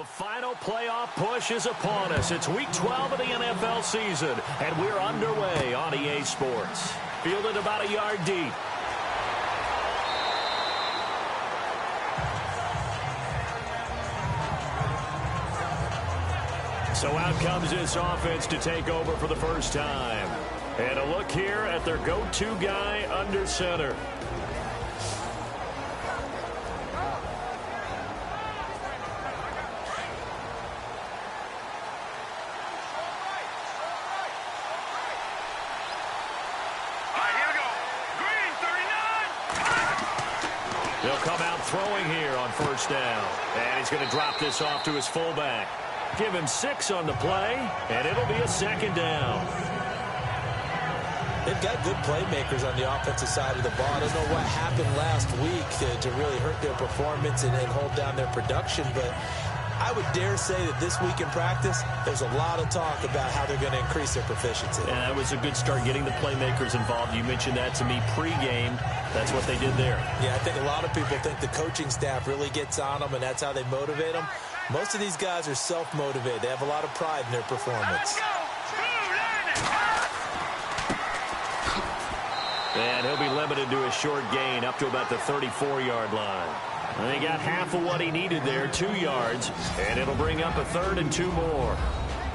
The final playoff push is upon us. It's Week 12 of the NFL season, and we're underway on EA Sports. Fielded about a yard deep. So out comes this offense to take over for the first time. And a look here at their go-to guy under center. He'll come out throwing here on first down. And he's going to drop this off to his fullback. Give him 6 on the play, and it'll be a second down. They've got good playmakers on the offensive side of the ball. I don't know what happened last week to really hurt their performance and hold down their production, but I would dare say that this week in practice, there's a lot of talk about how they're going to increase their proficiency. And that was a good start, getting the playmakers involved. You mentioned that to me pregame. That's what they did there. Yeah, I think a lot of people think the coaching staff really gets on them, and that's how they motivate them. Most of these guys are self-motivated. They have a lot of pride in their performance. And he'll be limited to a short gain up to about the 34-yard line. And he got half of what he needed there, 2 yards, and it'll bring up a 3rd and 2 more.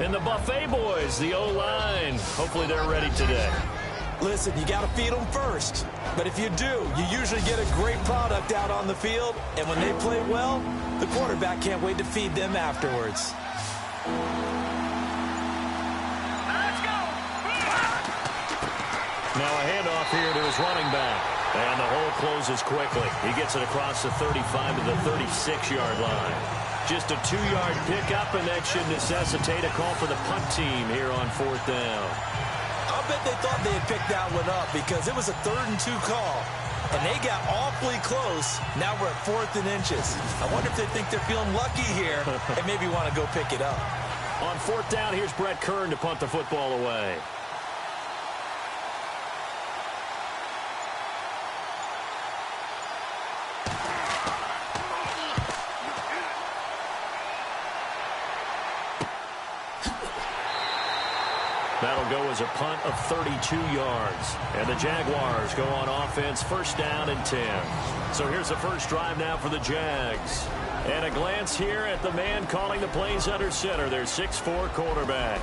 And the Buffet boys, the O-line, hopefully they're ready today. Listen, you got to feed them first. But if you do, you usually get a great product out on the field. And when they play well, the quarterback can't wait to feed them afterwards. Now a handoff here to his running back. And the hole closes quickly. He gets it across the 35 to the 36-yard line. Just a 2-yard pickup, and that should necessitate a call for the punt team here on 4th down. I'll bet they thought they had picked that one up because it was a 3rd and 2 call. And they got awfully close. Now we're at 4th and inches. I wonder if they think they're feeling lucky here and maybe want to go pick it up. On 4th down, here's Brett Kern to punt the football away. That'll go as a punt of 32 yards. And the Jaguars go on offense, 1st down and 10. So here's the first drive now for the Jags. And a glance here at the man calling the plays under center, their 6'4" quarterback.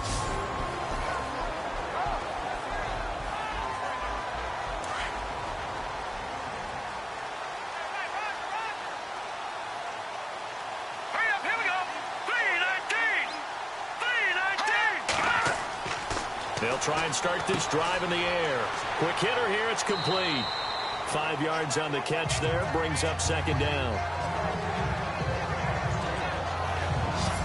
They'll try and start this drive in the air. Quick hitter here, it's complete. 5 yards on the catch there, brings up 2nd down.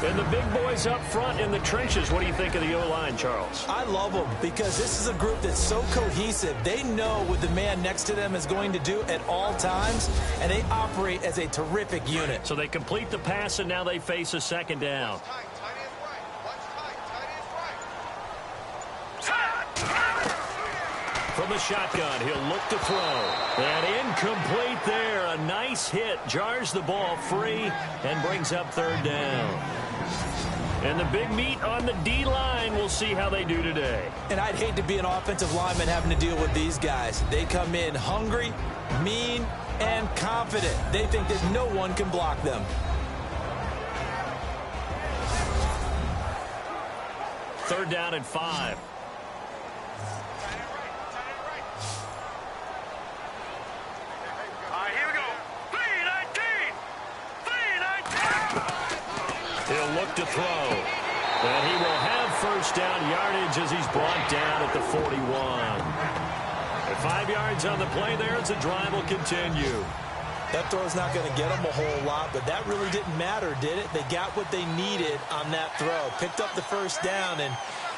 And the big boys up front in the trenches. What do you think of the O-line, Charles? I love them because this is a group that's so cohesive. They know what the man next to them is going to do at all times, and they operate as a terrific unit. So they complete the pass, and now they face a 2nd down. From the shotgun, he'll look to throw. And incomplete there. A nice hit. Jars the ball free and brings up 3rd down. And the big meat on the D-line. We'll see how they do today. And I'd hate to be an offensive lineman having to deal with these guys. They come in hungry, mean, and confident. They think that no one can block them. Third down and 5. He'll look to throw. And he will have 1st down yardage as he's brought down at the 41. And 5 yards on the play there as the drive will continue. That throw's not going to get them a whole lot, but that really didn't matter, did it? They got what they needed on that throw. Picked up the 1st down, and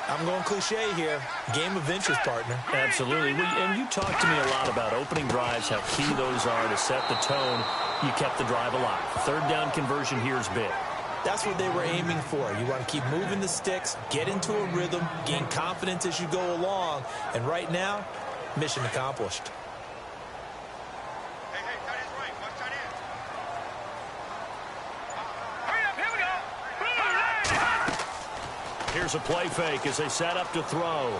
I'm going cliche here. Game of inches, partner. Absolutely. And you talked to me a lot about opening drives, how key those are to set the tone. You kept the drive alive. 3rd down conversion here is big. That's what they were aiming for. You want to keep moving the sticks, get into a rhythm, gain confidence as you go along. And right now, mission accomplished. Here's a play fake as they set up to throw.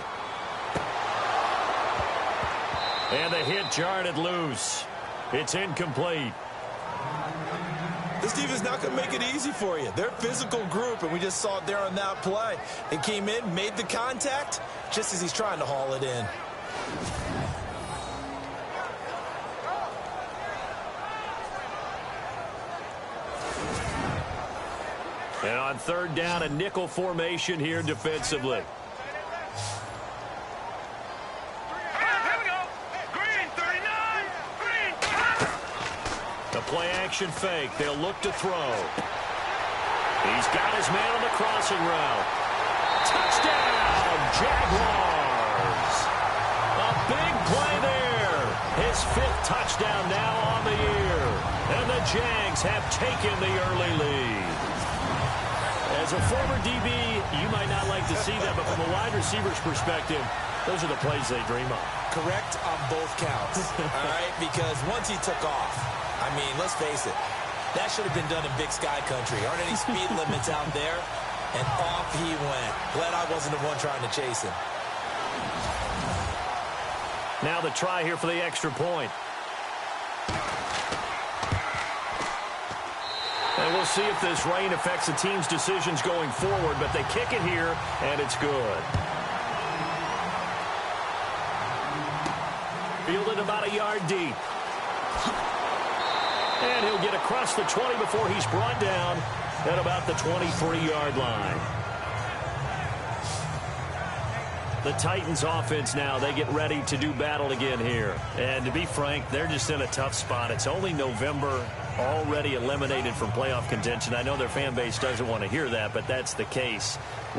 And the hit jarred it loose. It's incomplete. This defense not going to make it easy for you. They're a physical group, and we just saw it there on that play. They came in, made the contact, just as he's trying to haul it in. And on third down, a nickel formation here defensively. Play-action fake. They'll look to throw. He's got his man on the crossing route. Touchdown, Jaguars. A big play there. His 5th touchdown now on the year. And the Jags have taken the early lead. As a former DB, you might not like to see that, but from a wide receiver's perspective, those are the plays they dream of. Correct on both counts, all right? Because once he took off, I mean, let's face it, that should have been done in Big Sky country. Aren't any speed limits out there? And off he went. Glad I wasn't the one trying to chase him. Now the try here for the extra point. And we'll see if this rain affects the team's decisions going forward, but they kick it here, and it's good. Fielded about a yard deep. And he'll get across the 20 before he's brought down at about the 23-yard line. The Titans offense now, they get ready to do battle again here. And to be frank, they're just in a tough spot. It's only November, already eliminated from playoff contention. I know their fan base doesn't want to hear that, but that's the case.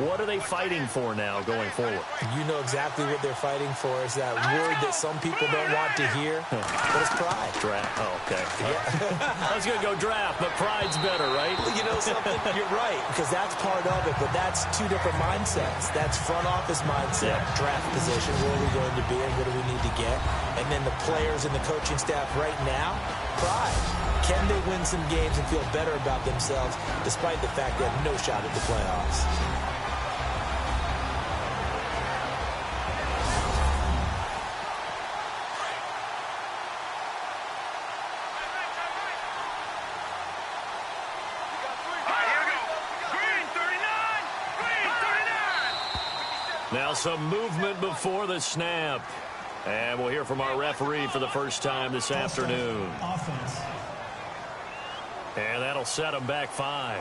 What are they fighting for now going forward? You know exactly what they're fighting for. Is that word that some people don't want to hear, but it's pride. Draft. Oh, okay. Yeah. I was going to go draft, but pride's better, right? You know something? You're right, because that's part of it, but that's two different mindsets. That's front office mindset, draft position, where are we going to be and what do we need to get? And then the players and the coaching staff right now, pride. Can they win some games and feel better about themselves despite the fact they have no shot at the playoffs? Now some movement before the snap. And we'll hear from our referee for the first time this afternoon. Offense. And that'll set them back 5.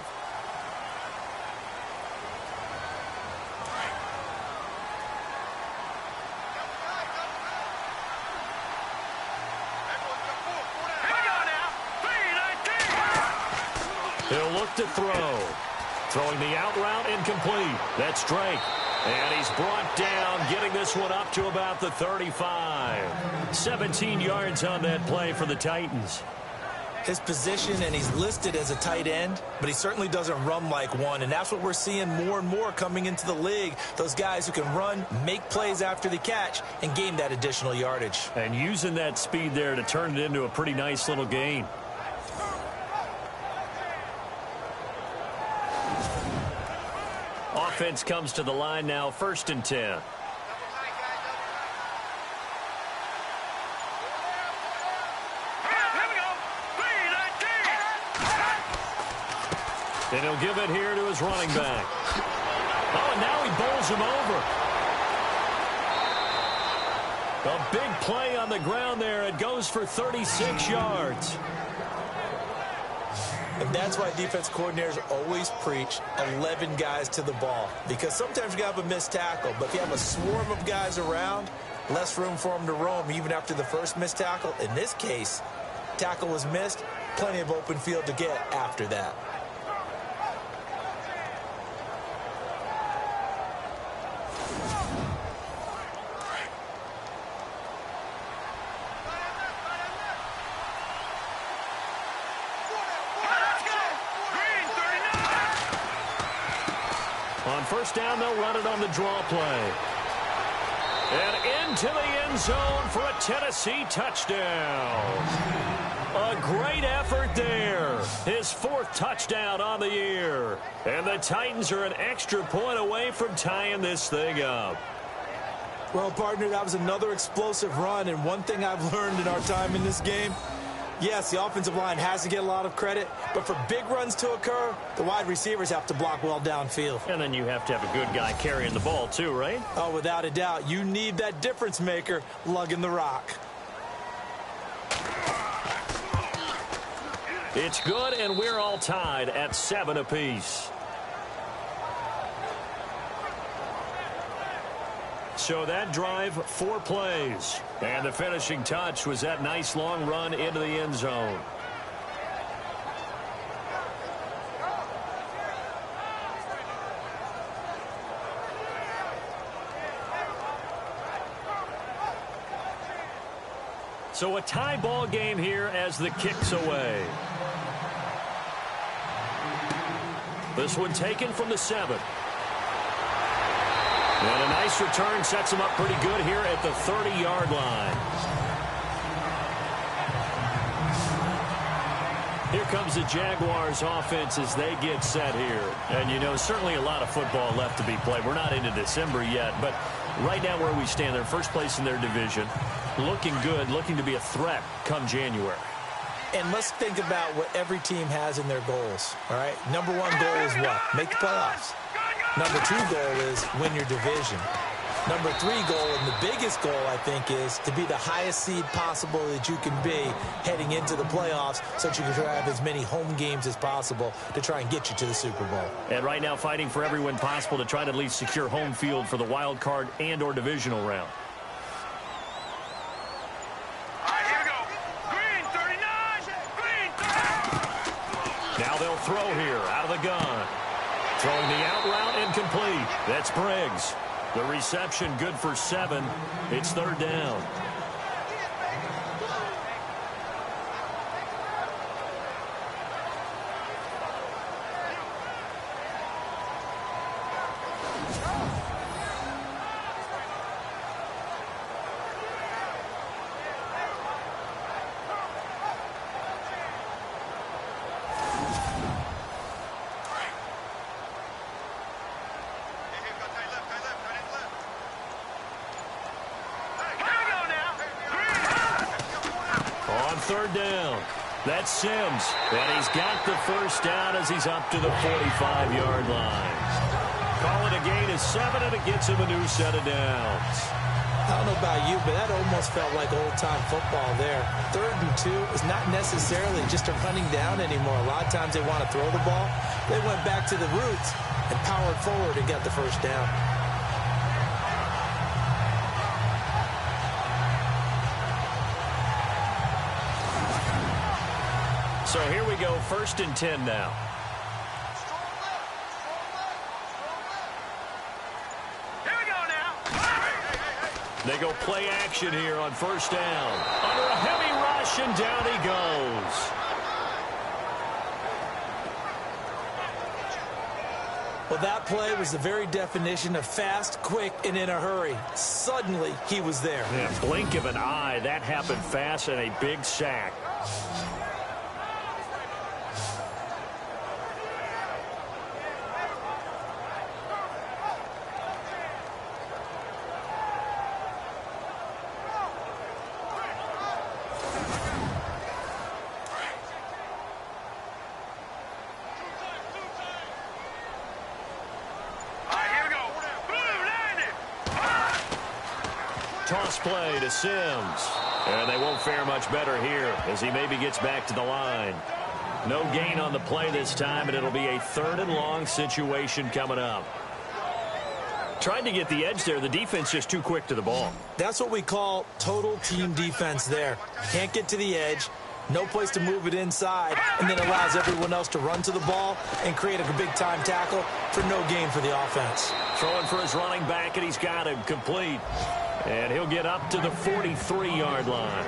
He'll look to throw. Throwing the out route incomplete. That's Drake. And he's brought down, getting this one up to about the 35. 17 yards on that play for the Titans. His position, and he's listed as a tight end, but he certainly doesn't run like one, and that's what we're seeing more and more coming into the league. Those guys who can run, make plays after the catch, and gain that additional yardage. And using that speed there to turn it into a pretty nice little gain. Offense comes to the line now, 1st and 10. And he'll give it here to his running back. Oh, and now he bowls him over. A big play on the ground there. It goes for 36 yards. And that's why defense coordinators always preach 11 guys to the ball. Because sometimes you have a missed tackle, but if you have a swarm of guys around, less room for them to roam even after the first missed tackle. In this case, tackle was missed, plenty of open field to get after that. On 1st down, they'll run it on the draw play. And into the end zone for a Tennessee touchdown. A great effort there. His 4th touchdown on the year. And the Titans are an extra point away from tying this thing up. Well, partner, that was another explosive run. And one thing I've learned in our time in this game, yes, the offensive line has to get a lot of credit, but for big runs to occur, the wide receivers have to block well downfield. And then you have to have a good guy carrying the ball too, right? Oh, without a doubt. You need that difference maker lugging the rock. It's good, and we're all tied at 7 apiece. So that drive, 4 plays. And the finishing touch was that nice long run into the end zone. So a tie ball game here as the kick's away. This one taken from the 7. And a nice return sets him up pretty good here at the 30-yard line. Here comes the Jaguars offense as they get set here. And, you know, certainly a lot of football left to be played. We're not into December yet, but right now where we stand, they're first place in their division. Looking good, looking to be a threat come January. And let's think about what every team has in their goals, all right? Number 1 goal is what? Make the playoffs. Number 2 goal is win your division. Number 3 goal, and the biggest goal, I think, is to be the highest seed possible that you can be heading into the playoffs so that you can have as many home games as possible to try and get you to the Super Bowl. And right now fighting for every win possible to try to at least secure home field for the wild card and or divisional round. Now they'll throw here out of the gun. Throwing the out route incomplete. That's Briggs. The reception good for 7. It's 3rd down. On 3rd down, that's Sims. And he's got the 1st down as he's up to the 45-yard line. Call it a gain of 7, and it gets him a new set of downs. I don't know about you, but that almost felt like old-time football there. 3rd and 2 is not necessarily just a running down anymore. A lot of times they want to throw the ball. They went back to the roots and powered forward and got the 1st down. So here we go, 1st and 10 now. Here we go now. They go play action here on 1st down. Under a heavy rush, and down he goes. Well, that play was the very definition of fast, quick, and in a hurry. Suddenly, he was there. Yeah, blink of an eye, that happened fast, and a big sack. Toss play to Sims. And they won't fare much better here as he maybe gets back to the line. No gain on the play this time, and it'll be a 3rd and long situation coming up. Trying to get the edge there. The defense just too quick to the ball. That's what we call total team defense there. Can't get to the edge. No place to move it inside, and then allows everyone else to run to the ball and create a big-time tackle for no gain for the offense. Throwing for his running back, and he's got him complete. And he'll get up to the 43-yard line.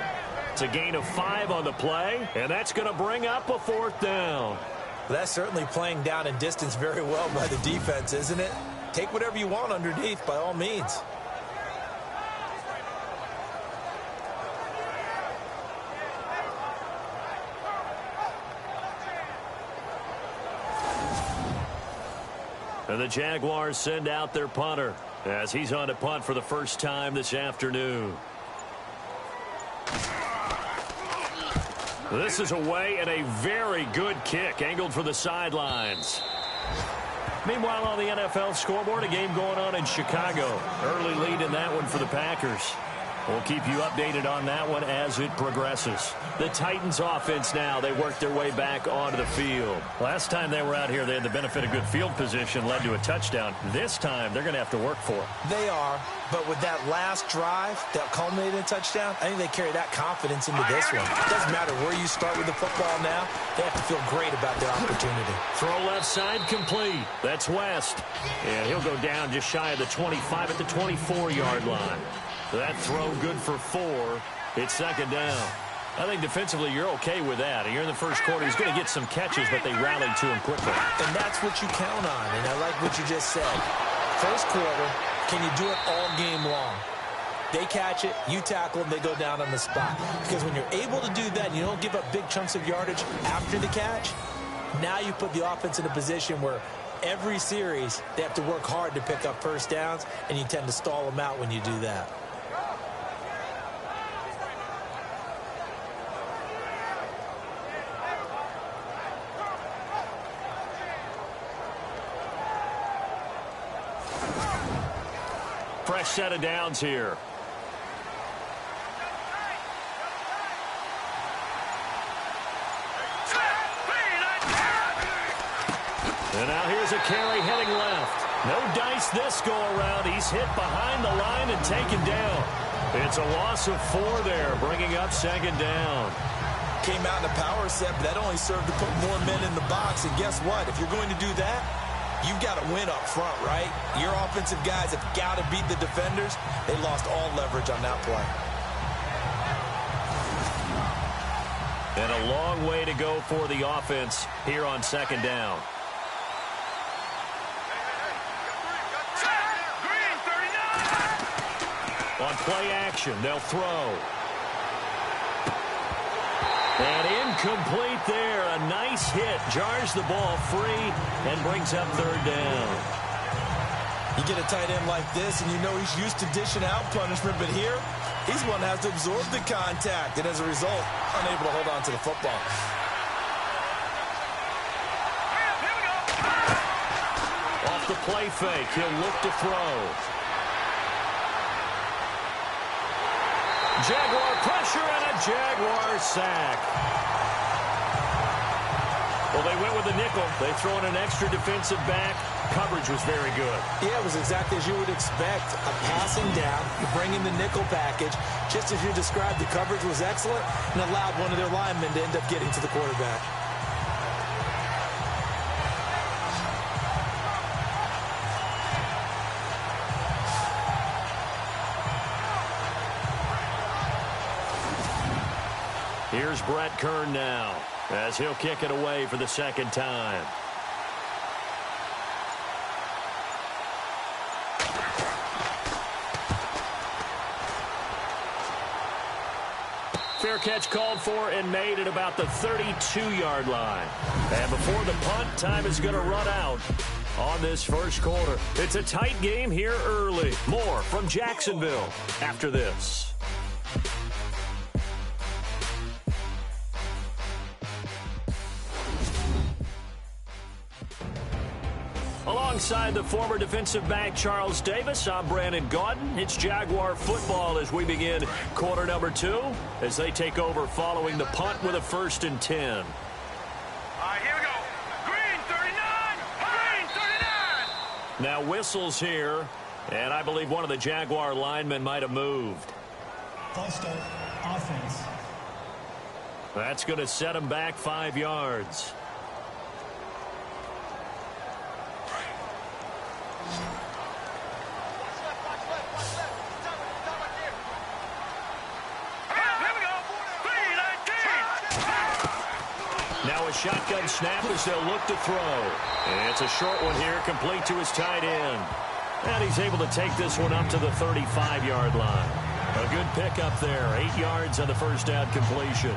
It's a gain of 5 on the play, and that's going to bring up a 4th down. That's certainly playing down and distance very well by the defense, isn't it? Take whatever you want underneath, by all means. And the Jaguars send out their punter as he's on to punt for the first time this afternoon. This is away and a very good kick angled for the sidelines. Meanwhile, on the NFL scoreboard, a game going on in Chicago. Early lead in that one for the Packers. We'll keep you updated on that one as it progresses. The Titans offense now, they work their way back onto the field. Last time they were out here, they had the benefit of good field position, led to a touchdown. This time, they're going to have to work for it. They are, but with that last drive that culminated in a touchdown, I think they carry that confidence into this one. It doesn't matter where you start with the football now. They have to feel great about their opportunity. Throw left side complete. That's West. And he'll go down just shy of the 25 at the 24-yard line. That throw good for 4. It's second down. I think defensively you're okay with that. You're in the first quarter. He's going to get some catches, but they rallied to him quickly. And that's what you count on. And I like what you just said. First quarter, can you do it all game long? They catch it, you tackle them, they go down on the spot. Because when you're able to do that and you don't give up big chunks of yardage after the catch, now you put the offense in a position where every series they have to work hard to pick up first downs, and you tend to stall them out when you do that. Fresh set of downs here. And now here's a carry heading left. No dice this go around. He's hit behind the line and taken down. It's a loss of 4 there, bringing up second down. Came out in a power set, but that only served to put more men in the box. And guess what? If you're going to do that, you've got to win up front, right? Your offensive guys have got to beat the defenders. They lost all leverage on that play. And a long way to go for the offense here on second down. On play action, they'll throw. And incomplete there. A nice hit. Jars the ball free and brings up third down. You get a tight end like this, and you know he's used to dishing out punishment, but here, he's one that has to absorb the contact, and as a result, unable to hold on to the football. Off the play fake, he'll look to throw. Jaguar pressure and a Jaguar sack. Well, they went with the nickel. They throw in an extra defensive back. Coverage was very good. Yeah, it was exactly as you would expect. A passing down, you bring in the nickel package. Just as you described, the coverage was excellent and allowed one of their linemen to end up getting to the quarterback. Here's Brett Kern now as he'll kick it away for the second time. Fair catch called for and made at about the 32-yard line. And before the punt, time is going to run out on this first quarter. It's a tight game here early. More from Jacksonville after this. Alongside the former defensive back Charles Davis, I'm Brandon Gaudin. It's Jaguar football as we begin quarter number 2 as they take over following the punt with a 1st and 10. All right, here we go. Green 39! Green 39! Now whistles here, and I believe one of the Jaguar linemen might have moved. False start, offense. That's going to set him back 5 yards. Now a shotgun snap as they'll look to throw. And it's a short one here, complete to his tight end. And he's able to take this one up to the 35-yard line. A good pickup there, 8 yards on the first down completion.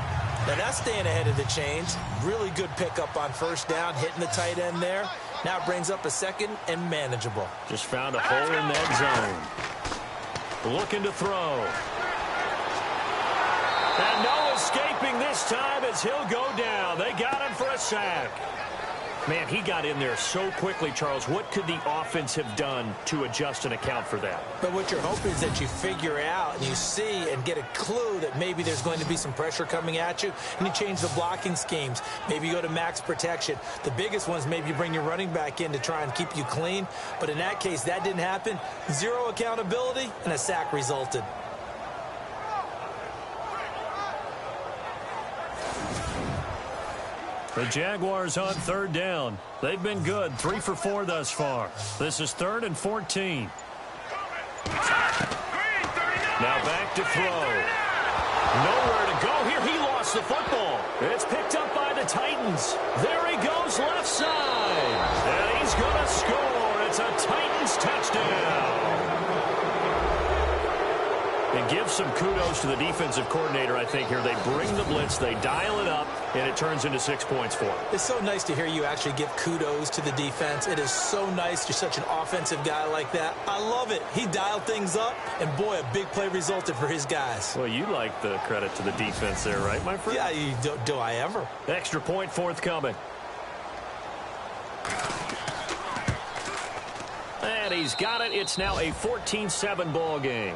Now that's staying ahead of the chains. Really good pickup on first down, hitting the tight end there. Now it brings up a second and manageable. Just found a hole in that zone. Looking to throw. And no escaping this time as he'll go down. They got him for a sack. Man, he got in there so quickly, Charles. What could the offense have done to adjust and account for that? But what you're hoping is that you figure out and you see and get a clue that maybe there's going to be some pressure coming at you, and you change the blocking schemes. Maybe you go to max protection. The biggest ones, maybe you bring your running back in to try and keep you clean. But in that case, that didn't happen. Zero accountability, and a sack resulted. The Jaguars on third down. They've been good, 3 for 4 thus far. This is 3rd and 14. Now back to throw. Nowhere to go here. He lost the football. It's picked up by the Titans. There he goes left side. And he's going to score. It's a Titans touchdown. And give some kudos to the defensive coordinator, I think, here. They bring the blitz, they dial it up, and it turns into 6 points for them. It's so nice to hear you actually give kudos to the defense. It is so nice. You're such an offensive guy like that. I love it. He dialed things up, and boy, a big play resulted for his guys. Well, you like the credit to the defense there, right, my friend? Yeah, do I ever? Extra point forthcoming. And he's got it. It's now a 14-7 ball game.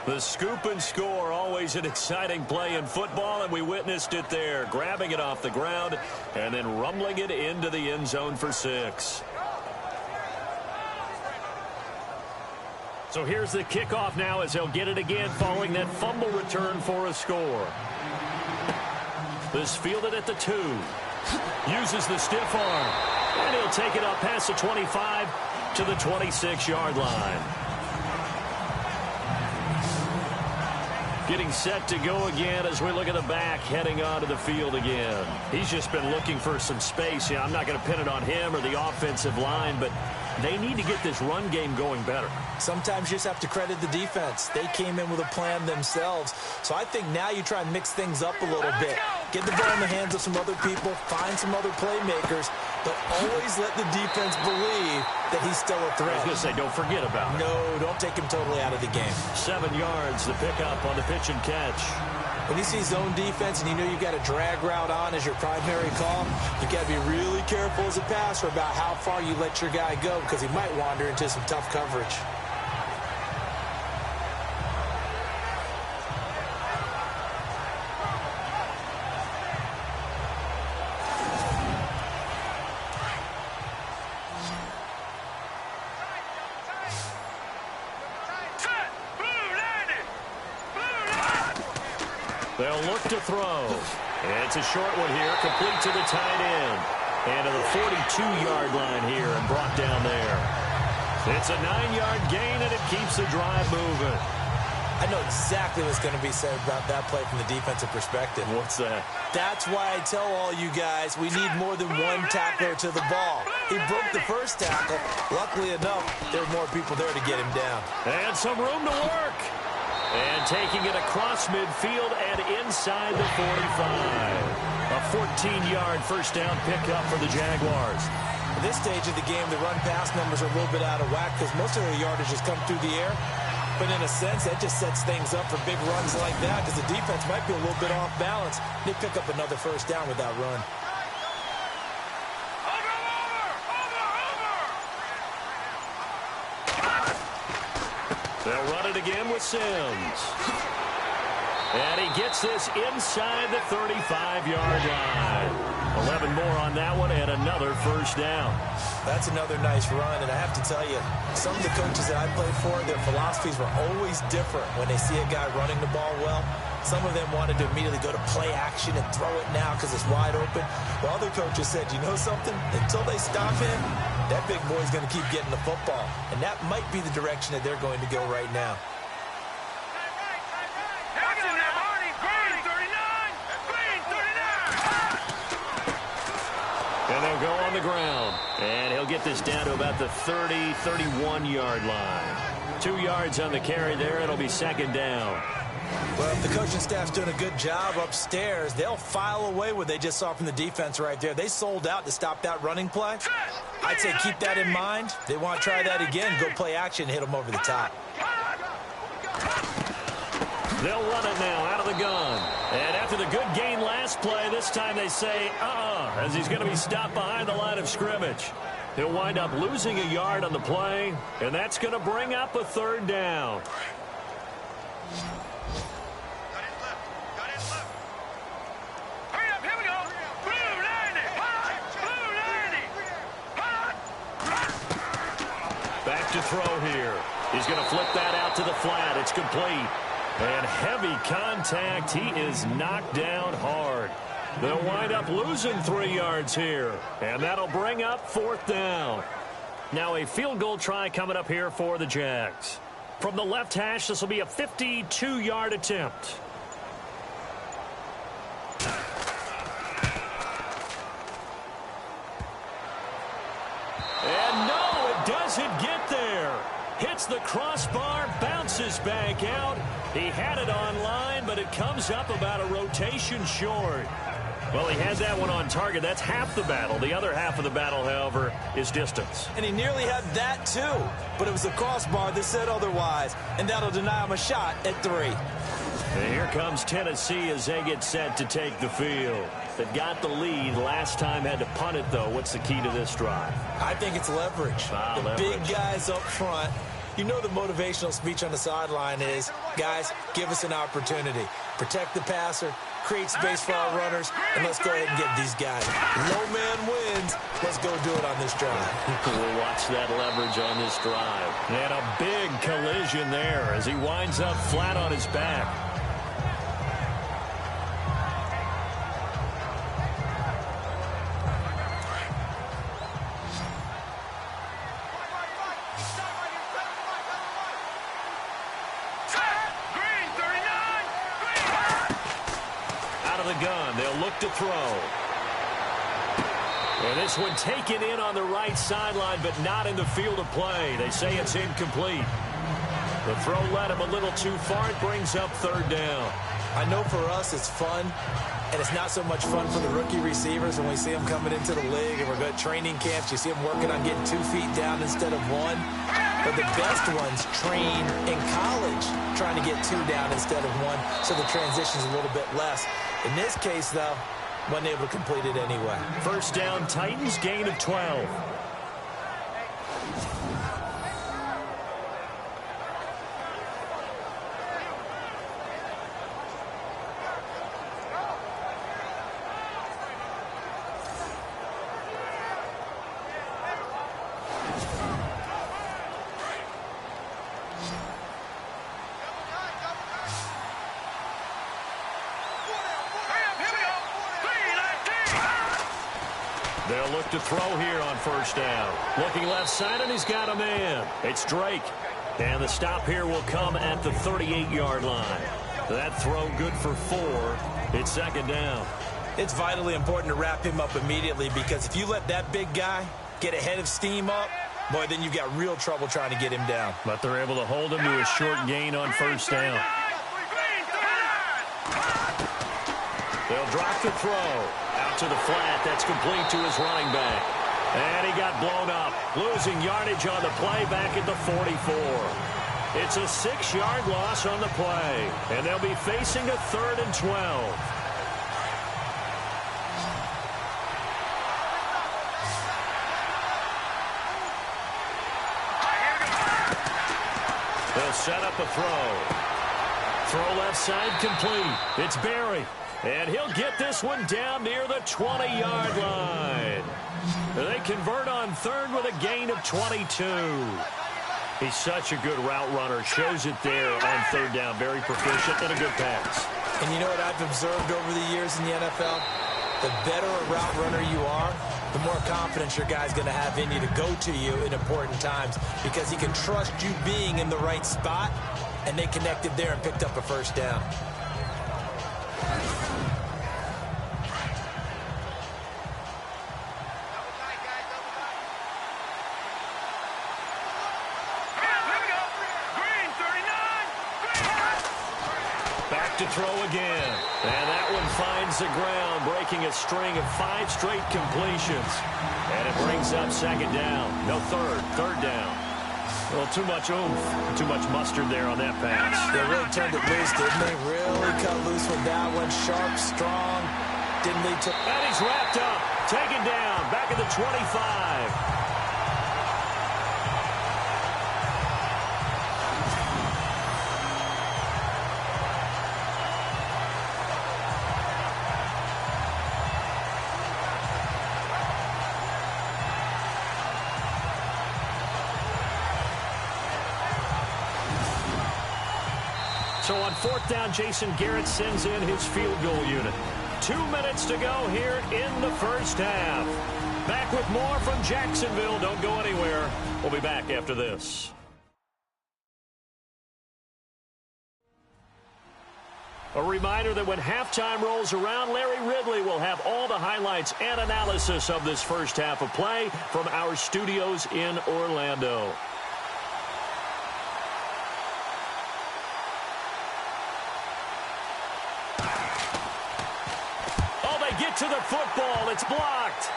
The scoop and score, always an exciting play in football, and we witnessed it there. Grabbing it off the ground and then rumbling it into the end zone for 6. So here's the kickoff now as they'll get it again following that fumble return for a score. This fielded at the 2. Uses the stiff arm. And he'll take it up past the 25 to the 26-yard line. Getting set to go again as we look at the back heading onto the field again. He's just been looking for some space. Yeah, I'm not going to pin it on him or the offensive line, but they need to get this run game going better. Sometimes you just have to credit the defense. They came in with a plan themselves. So I think now you try and mix things up a little bit. Get the ball in the hands of some other people. Find some other playmakers. But always let the defense believe that he's still a threat. I was going to say, don't forget about it. No, don't take him totally out of the game. 7 yards, the pickup on the pitch and catch. When you see zone defense and you know you've got a drag route on as your primary call, you've got to be really careful as a passer about how far you let your guy go because he might wander into some tough coverage. They'll look to throw. It's a short one here, complete to the tight end. And to the 42-yard line here and brought down there. It's a 9-yard gain, and it keeps the drive moving. I know exactly what's going to be said about that play from the defensive perspective. What's that? That's why I tell all you guys we need more than one tackler to the ball. He broke the first tackle. Luckily enough, there were more people there to get him down. And some room to work. And taking it across midfield and inside the 45. A 14-yard first down pickup for the Jaguars. At this stage of the game, the run-pass numbers are a little bit out of whack because most of their yardage has come through the air. But in a sense, that just sets things up for big runs like that because the defense might be a little bit off balance. They pick up another first down with that run. They'll run it again with Sims. And he gets this inside the 35-yard line. 11 more on that one and another first down. That's another nice run, and I have to tell you, some of the coaches that I played for, their philosophies were always different when they see a guy running the ball well. Some of them wanted to immediately go to play action and throw it now because it's wide open. While other coaches said, you know something? Until they stop him, that big boy's going to keep getting the football. And that might be the direction that they're going to go right now. And they'll go on the ground. And he'll get this down to about the 30-31-yard line. 2 yards on the carry there. It'll be second down. Well, if the coaching staff's doing a good job upstairs, they'll file away what they just saw from the defense right there. They sold out to stop that running play. I'd say keep that in mind. They want to try that again, go play action, hit them over the top. They'll run it now out of the gun. And after the good gain last play, this time they say, as he's going to be stopped behind the line of scrimmage. He'll wind up losing a yard on the play, and that's going to bring up a third down. Hurry up, here we go. Blue 90. Blue 90. Back to throw here. He's going to flip that out to the flat. It's complete. And heavy contact. He is knocked down hard. They'll wind up losing 3 yards here. And that'll bring up fourth down. Now a field goal try coming up here for the Jags. From the left hash, this will be a 52-yard attempt. And no, it doesn't get there. Hits the crossbar, bounces back out. He had it on line, but it comes up about a rotation short. Well, he had that one on target. That's half the battle. The other half of the battle, however, is distance. And he nearly had that, too. But it was the crossbar that said otherwise, and that'll deny him a shot at 3. And here comes Tennessee as they get set to take the field. They got the lead. Last time had to punt it, though. What's the key to this drive? I think it's leverage. Big guys up front. You know the motivational speech on the sideline is, guys, give us an opportunity. Protect the passer, create space for our runners, and let's go ahead and get these guys. Low man wins. Let's go do it on this drive. We'll watch that leverage on this drive. And a big collision there as he winds up flat on his back. To throw. And this one taken in on the right sideline, but not in the field of play. They say it's incomplete. The throw led him a little too far. It brings up third down. I know for us it's fun, and it's not so much fun for the rookie receivers when we see them coming into the league and we're good training camps. You see them working on getting 2 feet down instead of 1. But the best ones train in college trying to get 2 down instead of 1, so the transition's a little bit less. In this case, though, wasn't able to complete it anyway. First down, Titans, gain of 12. They'll look to throw here on first down. Looking left side, and he's got a man. It's Drake. And the stop here will come at the 38-yard line. That throw good for 4. It's second down. It's vitally important to wrap him up immediately, because if you let that big guy get ahead of steam up, boy, then you've got real trouble trying to get him down. But they're able to hold him to a short gain on first down. They'll drop the throw. Out to the flat. That's complete to his running back. And he got blown up. Losing yardage on the play back at the 44. It's a 6-yard loss on the play. And they'll be facing a 3rd and 12. They'll set up a throw. Throw left side complete. It's Barry. And he'll get this one down near the 20-yard line. They convert on 3rd with a gain of 22. He's such a good route runner. Shows it there on 3rd down. Very proficient and a good pass. And you know what I've observed over the years in the NFL? The better a route runner you are, the more confidence your guy's going to have in you to go to you in important times, because he can trust you being in the right spot, and they connected there and picked up a first down. to throw again. And that one finds the ground, breaking a string of 5 straight completions. And it brings up second down. No, third down. Well, too much oomph, too much mustard there on that pass. They really turned it loose, didn't they? Really cut loose with that one. Sharp, strong. Didn't lead to... And he's wrapped up. Taken down. Back at the 25. So on 4th down, Jason Garrett sends in his field goal unit. 2 minutes to go here in the first half. Back with more from Jacksonville. Don't go anywhere. We'll be back after this. A reminder that when halftime rolls around, Larry Ridley will have all the highlights and analysis of this first half of play from our studios in Orlando. To the football. It's blocked.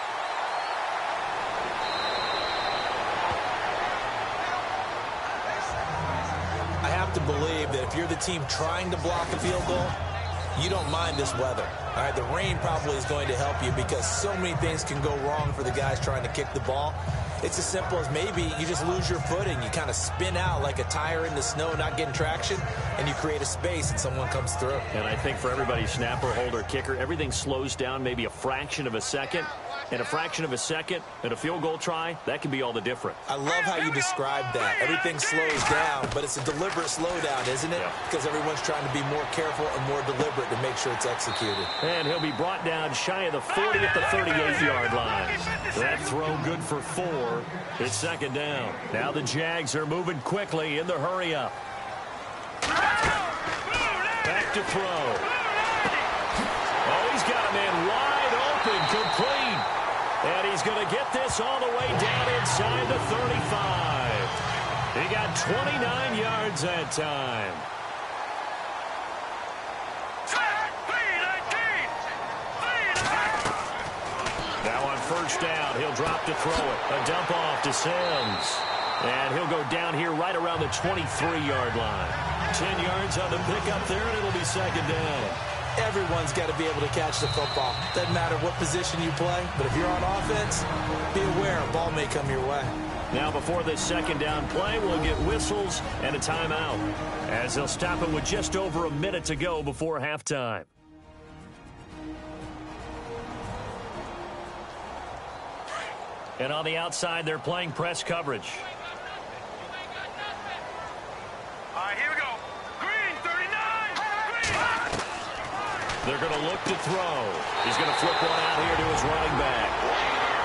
I have to believe that if you're the team trying to block a field goal, you don't mind this weather. All right, the rain probably is going to help you because so many things can go wrong for the guys trying to kick the ball. It's as simple as maybe you just lose your footing. You kind of spin out like a tire in the snow, not getting traction, and you create a space and someone comes through. And I think for everybody, snapper, holder, kicker, everything slows down maybe a fraction of a second. And a fraction of a second and a field goal try, that can be all the difference. I love how you described that. Everything slows down, but it's a deliberate slowdown, isn't it? Yeah. Because everyone's trying to be more careful and more deliberate to make sure it's executed. And he'll be brought down shy of the 40 at the 38-yard line. That throw good for 4. It's second down. Now the Jags are moving quickly in the hurry-up. Back to throw. Oh, he's got a man wide open, complete. And he's going to get this all the way down inside the 35. He got 29 yards that time. Now on first down, he'll drop to throw it. A dump off to Sims. And he'll go down here right around the 23-yard line. 10 yards on the pickup there, and it'll be second down. Everyone's got to be able to catch the football. Doesn't matter what position you play, but if you're on offense, be aware a ball may come your way. Now before this second down play, we'll get whistles and a timeout, as they'll stop it with just over a minute to go before halftime. And on the outside, they're playing press coverage. Here we go. Green, 39. Green. They're going to look to throw. He's going to flip one out here to his running back.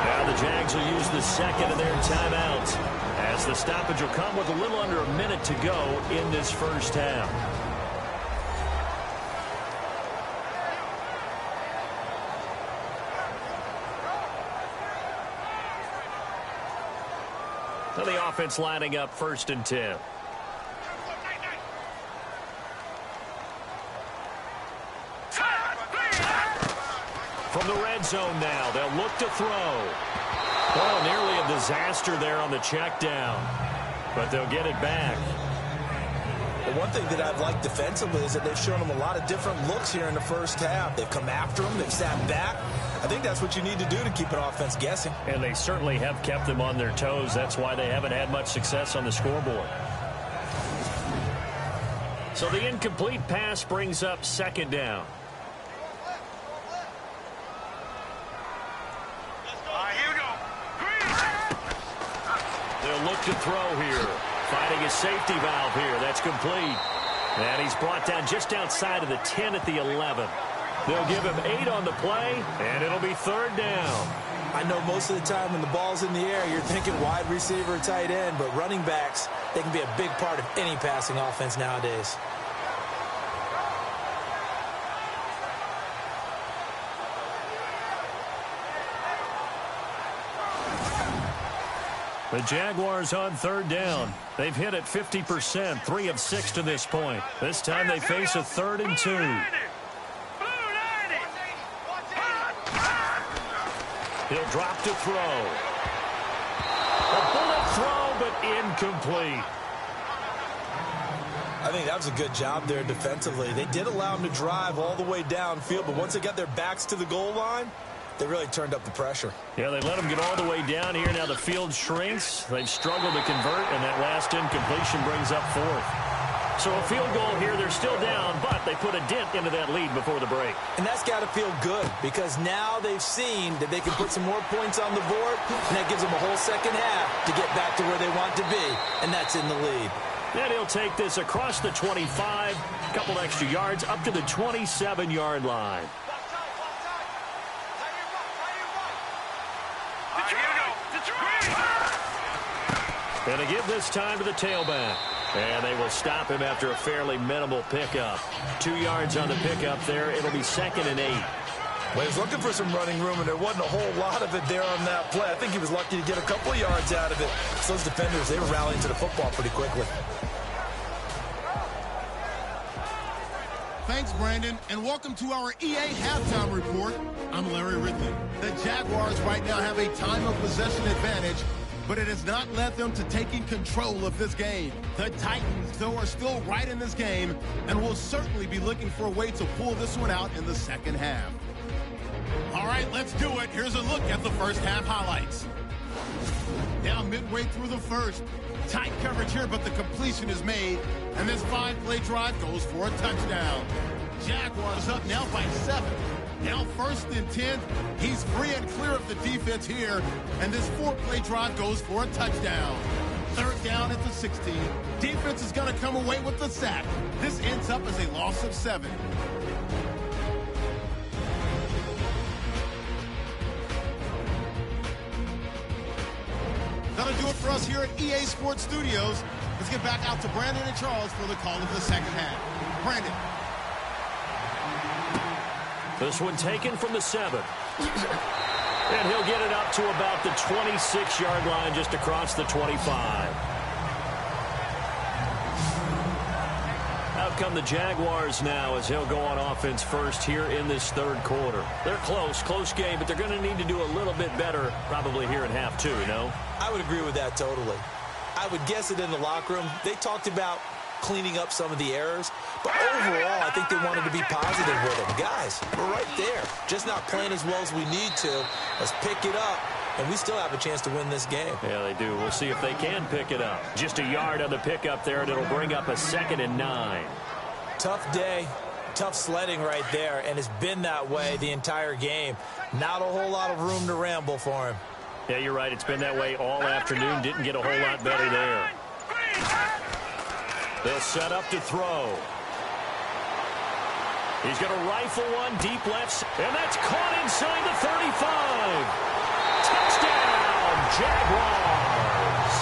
Now the Jags will use the second of their timeouts, as the stoppage will come with a little under a minute to go in this first half. So the offense lining up 1st and 10. From the red zone now, they'll look to throw. Oh, nearly a disaster there on the check down, but they'll get it back. The one thing that I've liked defensively is that they've shown them a lot of different looks here in the first half. They've come after them. They've sat back. I think that's what you need to do to keep an offense guessing. And they certainly have kept them on their toes. That's why they haven't had much success on the scoreboard. So the incomplete pass brings up second down. Here we go. Green. They'll look to throw here. Finding a safety valve here. That's complete. And he's brought down just outside of the 10 at the 11. They'll give him 8 on the play, and it'll be third down. I know most of the time when the ball's in the air, you're thinking wide receiver, tight end, but running backs, they can be a big part of any passing offense nowadays. The Jaguars on third down. They've hit it 50%, 3 of 6 to this point. This time they face a 3rd and 2. He'll drop to throw. A bullet throw, but incomplete. I think that was a good job there defensively. They did allow him to drive all the way downfield, but once they got their backs to the goal line, they really turned up the pressure. Yeah, they let him get all the way down here. Now the field shrinks. They've struggled to convert, and that last incompletion brings up 4th. So a field goal here. They're still down, but they put a dent into that lead before the break. And that's got to feel good because now they've seen that they can put some more points on the board, and that gives them a whole second half to get back to where they want to be, and that's in the lead. And he'll take this across the 25, a couple extra yards, up to the 27-yard line. And they give this time to the tailback. And they will stop him after a fairly minimal pickup. 2 yards on the pickup there. It'll be 2nd and 8. Well, he was looking for some running room, and there wasn't a whole lot of it there on that play. I think he was lucky to get a couple of yards out of it. So those defenders, they were rallying to the football pretty quickly. Thanks, Brandon, and welcome to our EA Halftime Report. I'm Larry Ridley. The Jaguars right now have a time of possession advantage, but it has not led them to taking control of this game. The Titans, though, are still right in this game and will certainly be looking for a way to pull this one out in the second half. All right, let's do it. Here's a look at the first half highlights. Now midway through the first. Tight coverage here, but the completion is made, and this 5-play drive goes for a touchdown. Jaguars up now by 7. Now 1st and 10. He's free and clear of the defense here, and this 4-play drive goes for a touchdown. 3rd down at the 16. Defense is going to come away with the sack. This ends up as a loss of 7. That'll do it for us here at EA Sports Studios. Let's get back out to Brandon and Charles for the call of the second half. Brandon. This one taken from the 7. And he'll get it up to about the 26-yard line, just across the 25. Out come the Jaguars now as he'll go on offense first here in this 3rd quarter. They're close game, but they're going to need to do a little bit better probably here in half 2, no? I would agree with that totally. I would guess it in the locker room. They talked about cleaning up some of the errors, but overall, I think they wanted to be positive with them. Guys, we're right there. Just not playing as well as we need to. Let's pick it up, and we still have a chance to win this game. Yeah, they do. We'll see if they can pick it up. Just a yard on the pickup there, and it'll bring up a 2nd and 9. Tough day, tough sledding right there, and it's been that way the entire game. Not a whole lot of room to ramble for him. Yeah, you're right. It's been that way all afternoon. Didn't get a whole lot better there. They'll set up to throw. He's going to rifle one deep left, and that's caught inside the 35. Touchdown, Jaguars.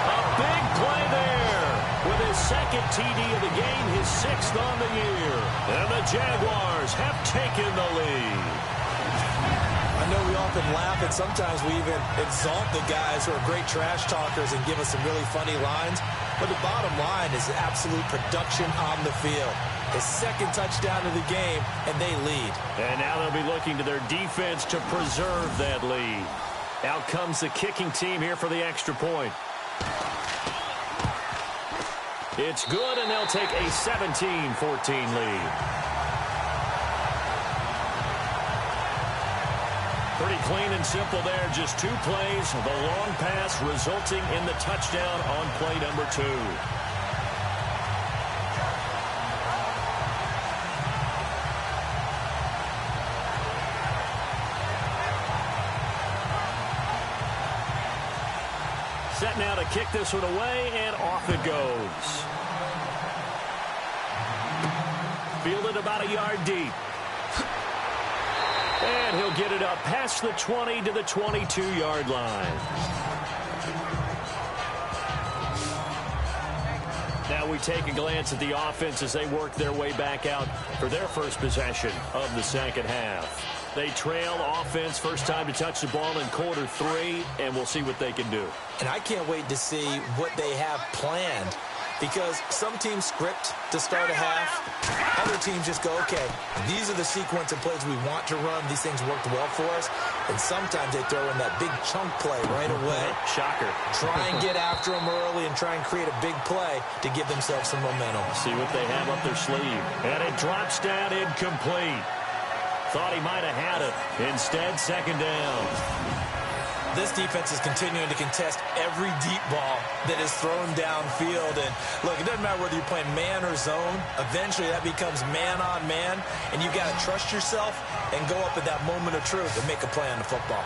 A big play there with his 2nd TD of the game, his 6th on the year. And the Jaguars have taken the lead. I know we often laugh, and sometimes we even exalt the guys who are great trash talkers and give us some really funny lines. But the bottom line is absolute production on the field. His 2nd touchdown of the game, and they lead. And now they'll be looking to their defense to preserve that lead. Out comes the kicking team here for the extra point. It's good, and they'll take a 17-14 lead. Pretty clean and simple there. Just 2 plays. The long pass resulting in the touchdown on play number 2. Set now to kick this one away, and off it goes. Fielded about a yard deep. And he'll get it up past the 20 to the 22-yard line. Now we take a glance at the offense as they work their way back out for their first possession of the second half. They trail offense, first time to touch the ball in quarter 3, and we'll see what they can do. And I can't wait to see what they have planned, because some teams script to start a half. Other teams just go, okay, these are the sequence of plays we want to run. These things worked well for us. And sometimes they throw in that big chunk play right away. Shocker. Try and get after them early and try and create a big play to give themselves some momentum. See what they have up their sleeve. And it drops down incomplete. Thought he might have had it. Instead, second down. This defense is continuing to contest every deep ball that is thrown downfield. And, look, it doesn't matter whether you're playing man or zone. Eventually, that becomes man-on-man, and you've got to trust yourself and go up at that moment of truth and make a play on the football.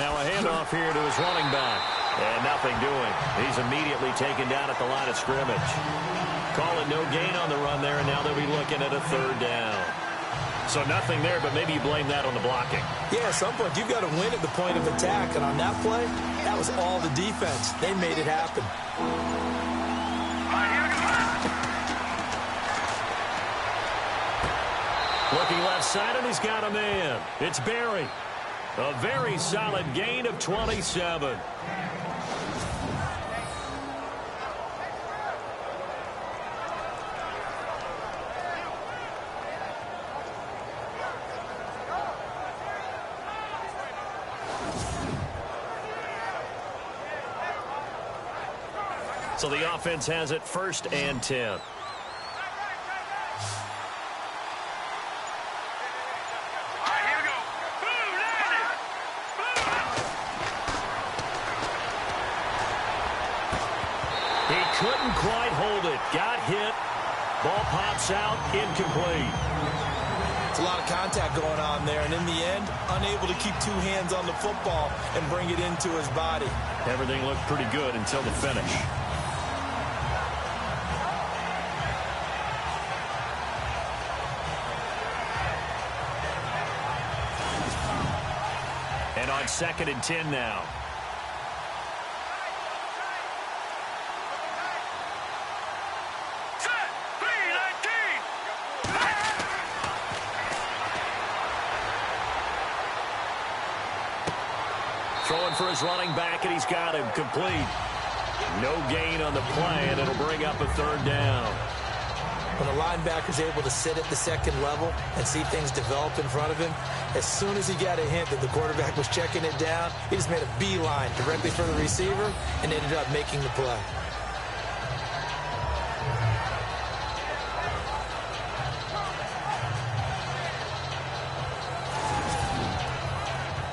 Now a handoff here to his running back. And nothing doing. He's immediately taken down at the line of scrimmage. Calling no gain on the run there, and now they'll be looking at a third down. So nothing there, but maybe you blame that on the blocking. Yeah, at some point, you've got to win at the point of attack. And on that play, that was all the defense. They made it happen. Looking left side, and he's got a man. It's Barry. A very solid gain of 27. So the offense has it 1st and 10. Couldn't quite hold it. Got hit. Ball pops out. Incomplete. It's a lot of contact going on there, and in the end, unable to keep 2 hands on the football and bring it into his body. Everything looked pretty good until the finish. And on 2nd and 10 now. Throwing for his running back, and he's got him complete. No gain on the play, and it'll bring up a third down. When a linebacker's able to sit at the 2nd level and see things develop in front of him, as soon as he got a hint that the quarterback was checking it down, he just made a beeline directly for the receiver and ended up making the play.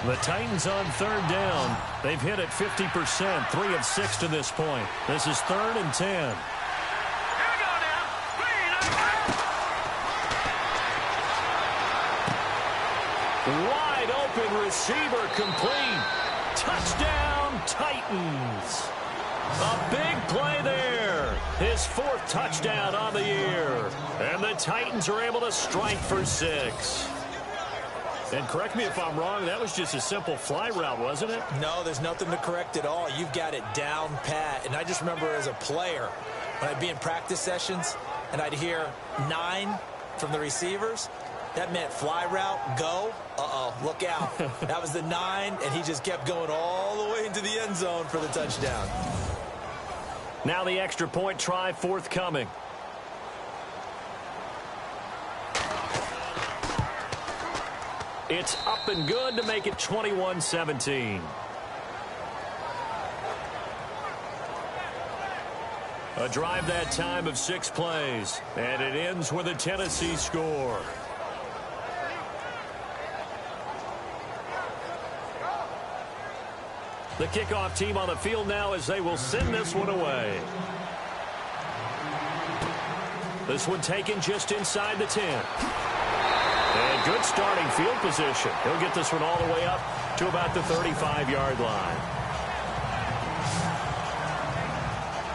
The Titans on 3rd down. They've hit it 50%, 3 of 6 to this point. This is 3rd and 10. Wide open receiver complete. Touchdown, Titans. A big play there. His 4th touchdown on the year. And the Titans are able to strike for 6. And correct me if I'm wrong, that was just a simple fly route, wasn't it? No, there's nothing to correct at all. You've got it down pat. And I just remember as a player, when I'd be in practice sessions and I'd hear 9 from the receivers, that meant fly route, go. Uh-oh, look out. That was the 9, and he just kept going all the way into the end zone for the touchdown. Now the extra point try forthcoming. It's up and good to make it 21-17. A drive that time of 6 plays, and it ends with a Tennessee score. The kickoff team on the field now as they will send this one away. This one taken just inside the 10. And good starting field position. He'll get this one all the way up to about the 35-yard line.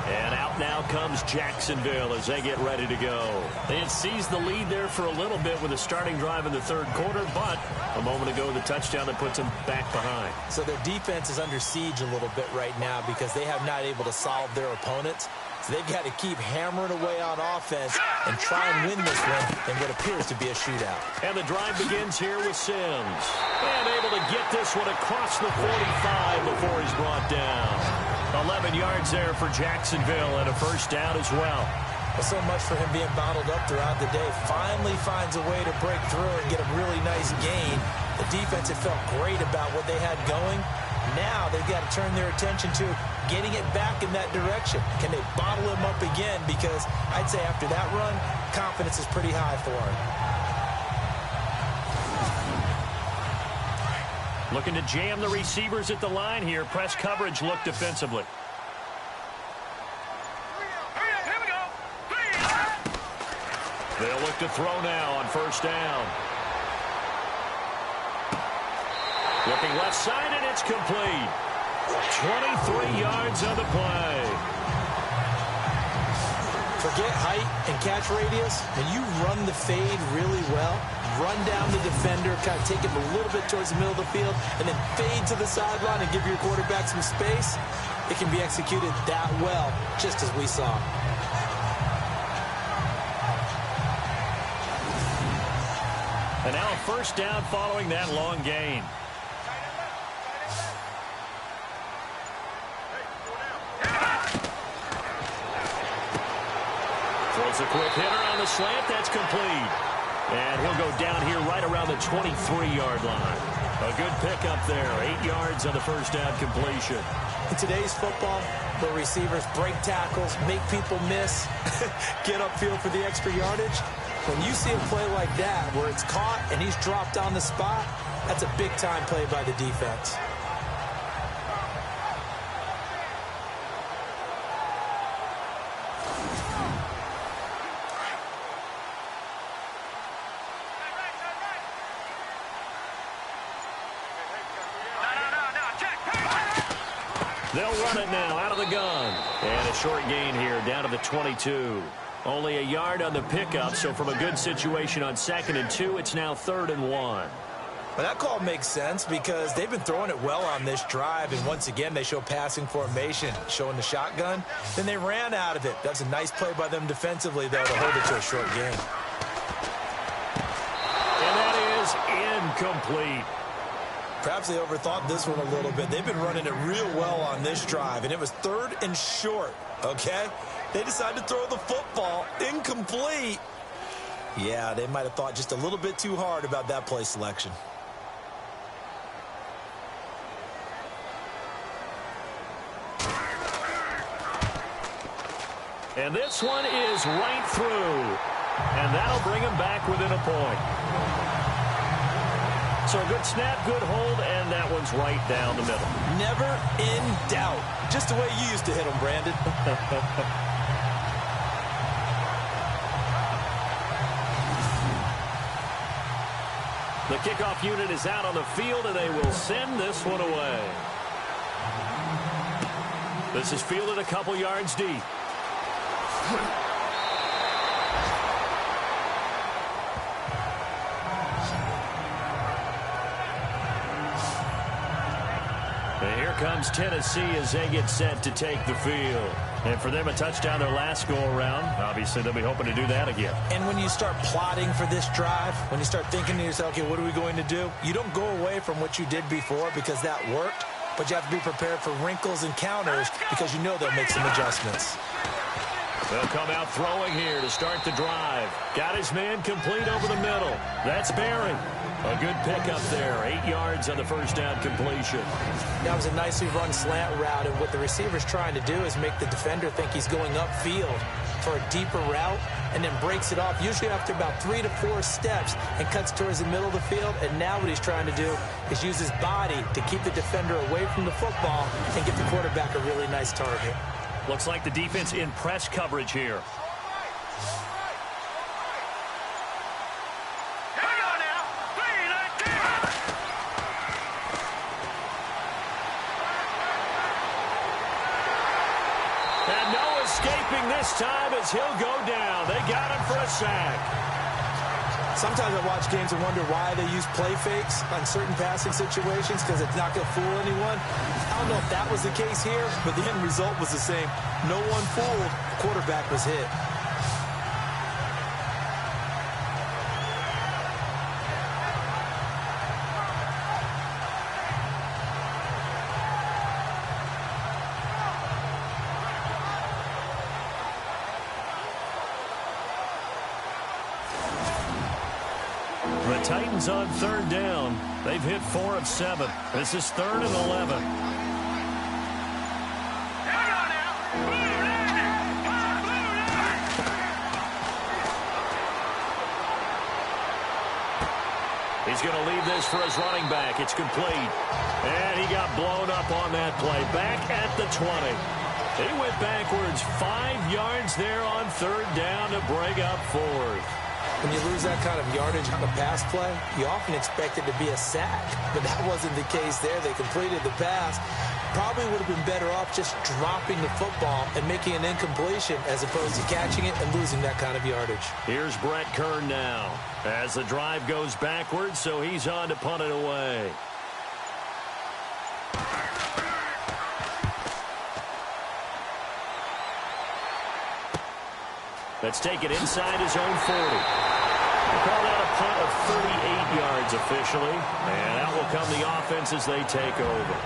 And out now comes Jacksonville as they get ready to go. They had seized the lead there for a little bit with a starting drive in the third quarter, but a moment ago the touchdown that puts them back behind. So their defense is under siege a little bit right now because they have not able to solve their opponents. So they've got to keep hammering away on offense and try and win this one in what appears to be a shootout. And the drive begins here with Sims. And able to get this one across the 45 before he's brought down. 11 yards there for Jacksonville and a first down as well. Well, so much for him being bottled up throughout the day. Finally finds a way to break through and get a really nice gain. The defense had felt great about what they had going. Now they've got to turn their attention to getting it back in that direction. Can they bottle him up again? Because I'd say after that run, confidence is pretty high for him. Looking to jam the receivers at the line here. Press coverage look defensively. Here we go. They'll look to throw now on first down. Looking left side, and it's complete. 23 yards on the play. Forget height and catch radius. When you run the fade really well, run down the defender, kind of take him a little bit towards the middle of the field, and then fade to the sideline and give your quarterback some space, it can be executed that well, just as we saw. And now a first down following that long gain. Throws a quick hitter on the slant. That's complete. And he'll go down here right around the 23-yard line. A good pickup there. 8 yards on the first down completion. In today's football, where receivers break tackles, make people miss, get upfield for the extra yardage, when you see a play like that where it's caught and he's dropped on the spot, that's a big-time play by the defense. They'll run it now out of the gun. And a short gain here down to the 22. Only a yard on the pickup, so from a good situation on 2nd and 2, it's now 3rd and 1. Well, that call makes sense because they've been throwing it well on this drive, and once again they show passing formation, showing the shotgun. Then they ran out of it. That's a nice play by them defensively, though, to hold it to a short gain. And that is incomplete. Perhaps they overthought this one a little bit. They've been running it real well on this drive, and it was 3rd and short, okay? They decided to throw the football incomplete. Yeah, they might have thought just a little bit too hard about that play selection. And this one is right through. And that'll bring him back within a point. So a good snap, good hold, and that one's right down the middle. Never in doubt. Just the way you used to hit them, Brandon. The kickoff unit is out on the field, and they will send this one away. This is fielded a couple yards deep. And here comes Tennessee as they get set to take the field. And for them, a touchdown their last go-around. Obviously, they'll be hoping to do that again. And when you start plotting for this drive, when you start thinking to yourself, okay, what are we going to do? You don't go away from what you did before because that worked, but you have to be prepared for wrinkles and counters because you know they'll make some adjustments. They'll come out throwing here to start the drive. Got his man complete over the middle. That's Barry. A good pickup there. 8 yards on the first down completion. That was a nicely run slant route, and what the receiver's trying to do is make the defender think he's going upfield for a deeper route and then breaks it off, usually after about 3 to 4 steps, and cuts towards the middle of the field. And now what he's trying to do is use his body to keep the defender away from the football and give the quarterback a really nice target. Looks like the defense in press coverage here. escaping this time as he'll go down. They got him for a sack. Sometimes I watch games and wonder why they use play fakes on certain passing situations, because it's not going to fool anyone. I don't know if that was the case here, but the end result was the same. No one fooled. The quarterback was hit. The Titans on third down. They've hit 4 of 7. This is 3rd and 11. He's going to leave this for his running back. It's complete. And he got blown up on that play. Back at the 20. He went backwards 5 yards there on third down to break up 4th. When you lose that kind of yardage on a pass play, you often expect it to be a sack. But that wasn't the case there. They completed the pass. Probably would have been better off just dropping the football and making an incompletion as opposed to catching it and losing that kind of yardage. Here's Brett Kern now as the drive goes backwards, so he's on to punt it away. Let's take it inside his own 40. We'll call that a punt of 38 yards officially. And out will come the offense as they take over.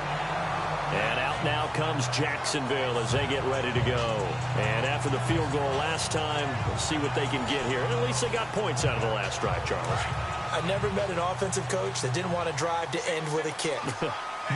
And out now comes Jacksonville as they get ready to go. And after the field goal last time, we'll see what they can get here. And at least they got points out of the last drive, Charles. I never met an offensive coach that didn't want to drive to end with a kick.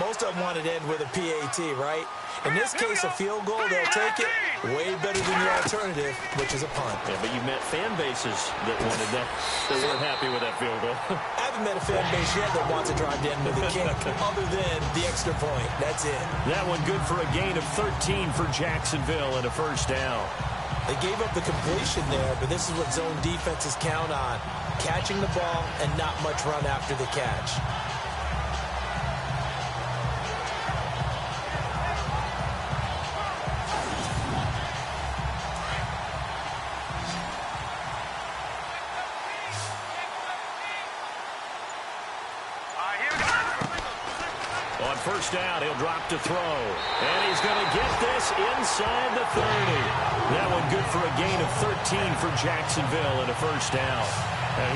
Most of them wanted to end with a PAT, right? In this case, a field goal, they'll take it. Way better than the alternative, which is a punt. Yeah, but you met fan bases that wanted that. They weren't happy with that field goal. I haven't met a fan base yet that wants to drive to end with a kick other than the extra point. That's it. That one good for a gain of 13 for Jacksonville and a first down. They gave up the completion there, but this is what zone defenses count on. Catching the ball and not much run after the catch. On first down, he'll drop to throw. And he's going to get this inside the 30. That one good for a gain of 13 for Jacksonville and a first down.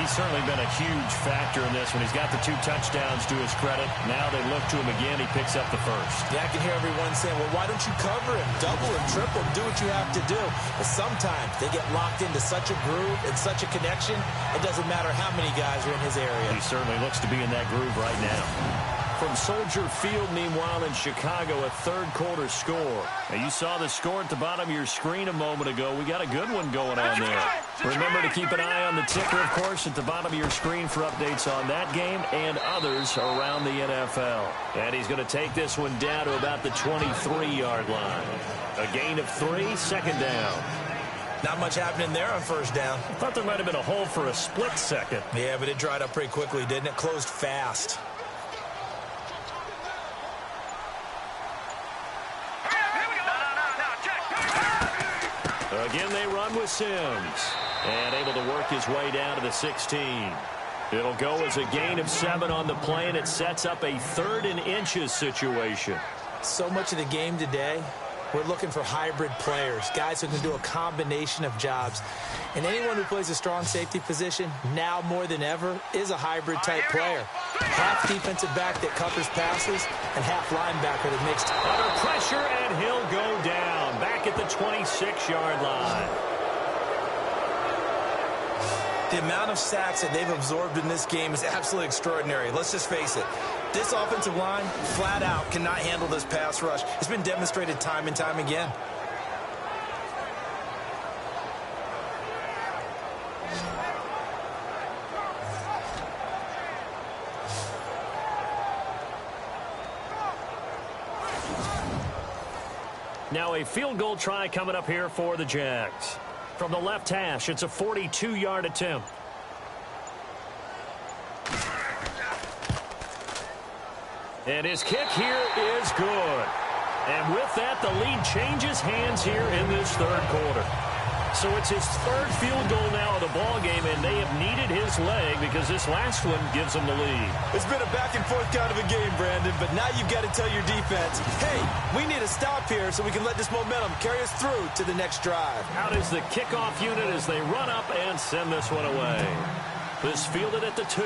He's certainly been a huge factor in this one. He's got the 2 touchdowns to his credit. Now they look to him again. He picks up the first. Yeah, I can hear everyone saying, well, why don't you cover him? Double him, triple him, do what you have to do. But sometimes they get locked into such a groove and such a connection, it doesn't matter how many guys are in his area. He certainly looks to be in that groove right now. From Soldier Field, meanwhile, in Chicago, a third-quarter score. Now, you saw the score at the bottom of your screen a moment ago. We got a good one going on there. Remember to keep an eye on the ticker, of course, at the bottom of your screen for updates on that game and others around the NFL. And he's going to take this one down to about the 23-yard line. A gain of 3, second down. Not much happening there on first down. I thought there might have been a hole for a split second. Yeah, but it dried up pretty quickly, didn't it? Closed fast. Again, they run with Sims. And able to work his way down to the 16. It'll go as a gain of 7 on the play, and it sets up a 3rd and inches situation. So much of the game today, we're looking for hybrid players, guys who can do a combination of jobs. And anyone who plays a strong safety position, now more than ever, is a hybrid-type player. Half defensive back that covers passes, and half linebacker that makes... Under pressure, and he'll go down. Back at the 26-yard line. The amount of sacks that they've absorbed in this game is absolutely extraordinary. Let's just face it. This offensive line, flat out, cannot handle this pass rush. It's been demonstrated time and time again. Now a field goal try coming up here for the Jags. From the left hash, it's a 42-yard attempt. And his kick here is good. And with that, the lead changes hands here in this third quarter. So it's his third field goal now of the ball game, and they have needed his leg because this last one gives them the lead. It's been a back-and-forth kind of a game, Brandon, but now you've got to tell your defense, hey, we need a stop here so we can let this momentum carry us through to the next drive. Out is the kickoff unit as they run up and send this one away. This fielded at the 2.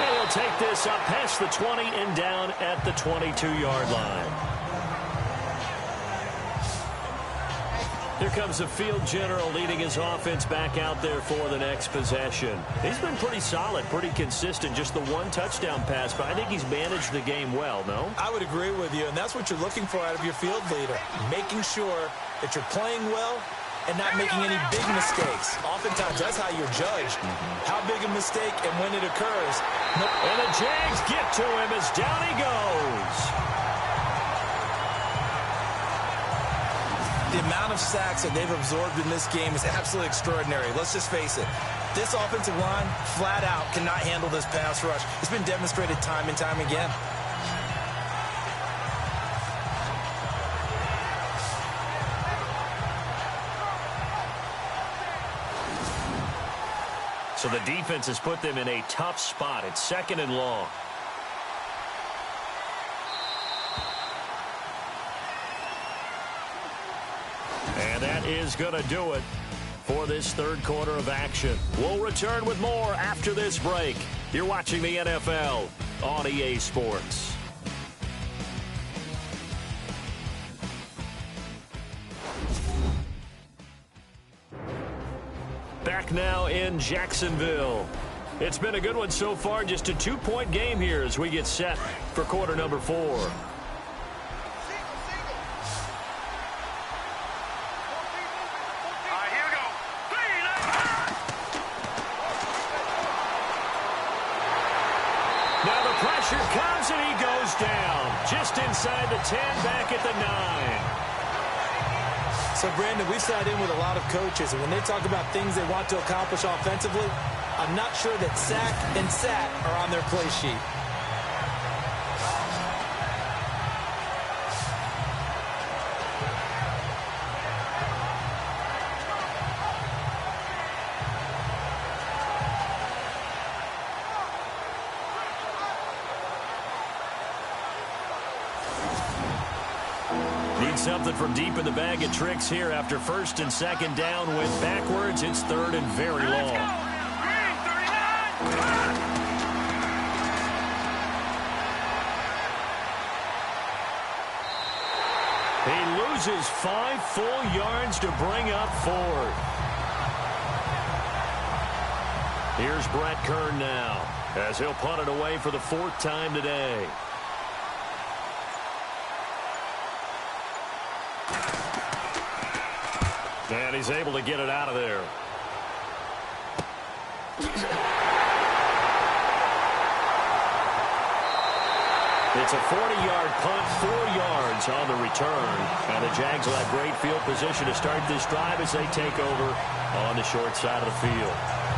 They'll take this up past the 20 and down at the 22-yard line. Here comes the field general leading his offense back out there for the next possession. He's been pretty solid, pretty consistent, just the one touchdown pass, but I think he's managed the game well, no? I would agree with you, and that's what you're looking for out of your field leader, making sure that you're playing well and not making any big mistakes. Oftentimes, that's how you're judged. How big a mistake and when it occurs. And the Jags get to him as down he goes. The amount of sacks that they've absorbed in this game is absolutely extraordinary. Let's just face it. This offensive line, flat out, cannot handle this pass rush. It's been demonstrated time and time again. So the defense has put them in a tough spot. It's 2nd and long. And that is going to do it for this third quarter of action. We'll return with more after this break. You're watching the NFL on EA Sports. Back now in Jacksonville. It's been a good one so far. Just a 2-point game here as we get set for quarter number 4. Pressure comes and he goes down. Just inside the 10, back at the 9. So, Brandon, we've sat in with a lot of coaches, and when they talk about things they want to accomplish offensively, I'm not sure that sack and sack are on their play sheet. Something from deep in the bag of tricks here after 1st and 2nd down. Went backwards. It's 3rd and very long. He loses 5 full yards to bring up 4th. Here's Brett Kern now as he'll punt it away for the 4th time today. And he's able to get it out of there. It's a 40-yard punt, 4 yards on the return. And the Jags will have great field position to start this drive as they take over on the short side of the field.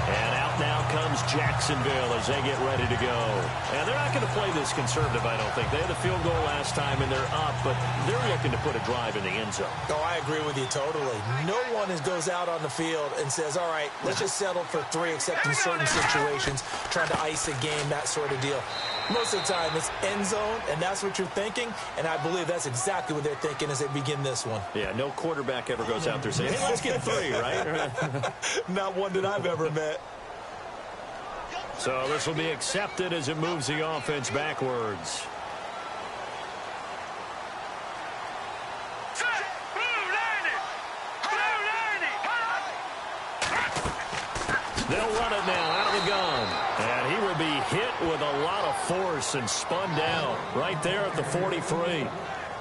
And out now comes Jacksonville as they get ready to go. And they're not going to play this conservative, I don't think. They had the field goal last time, and they're up, but they're looking to put a drive in the end zone. Oh, I agree with you totally. No one goes out on the field and says, all right, let's just settle for 3, except in certain situations, trying to ice a game, that sort of deal. Most of the time, it's end zone, and that's what you're thinking, and I believe that's exactly what they're thinking as they begin this one. Yeah, no quarterback ever goes out there saying, hey, let's get 3, right? Not one that I've ever met. So this will be accepted as it moves the offense backwards. They'll run it now out of the gun. And he will be hit with a lot of force and spun down right there at the 43.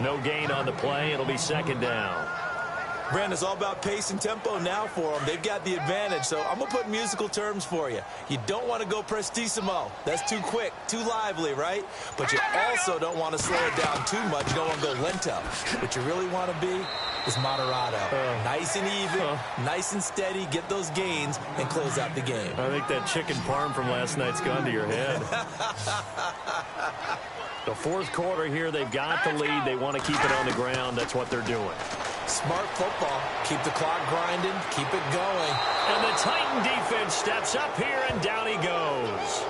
No gain on the play. It'll be 2nd down. Brandon, it's all about pace and tempo now for them. They've got the advantage, so I'm going to put musical terms for you. You don't want to go prestissimo. That's too quick, too lively, right? But you also don't want to slow it down too much. You don't want to go lento. What you really want to be is moderato. Nice and even, nice and steady, get those gains, and close out the game. I think that chicken parm from last night's gone to your head. The fourth quarter here, they've got the lead. They want to keep it on the ground. That's what they're doing. Smart football. Keep the clock grinding. Keep it going. And the Titan defense steps up here, and down he goes.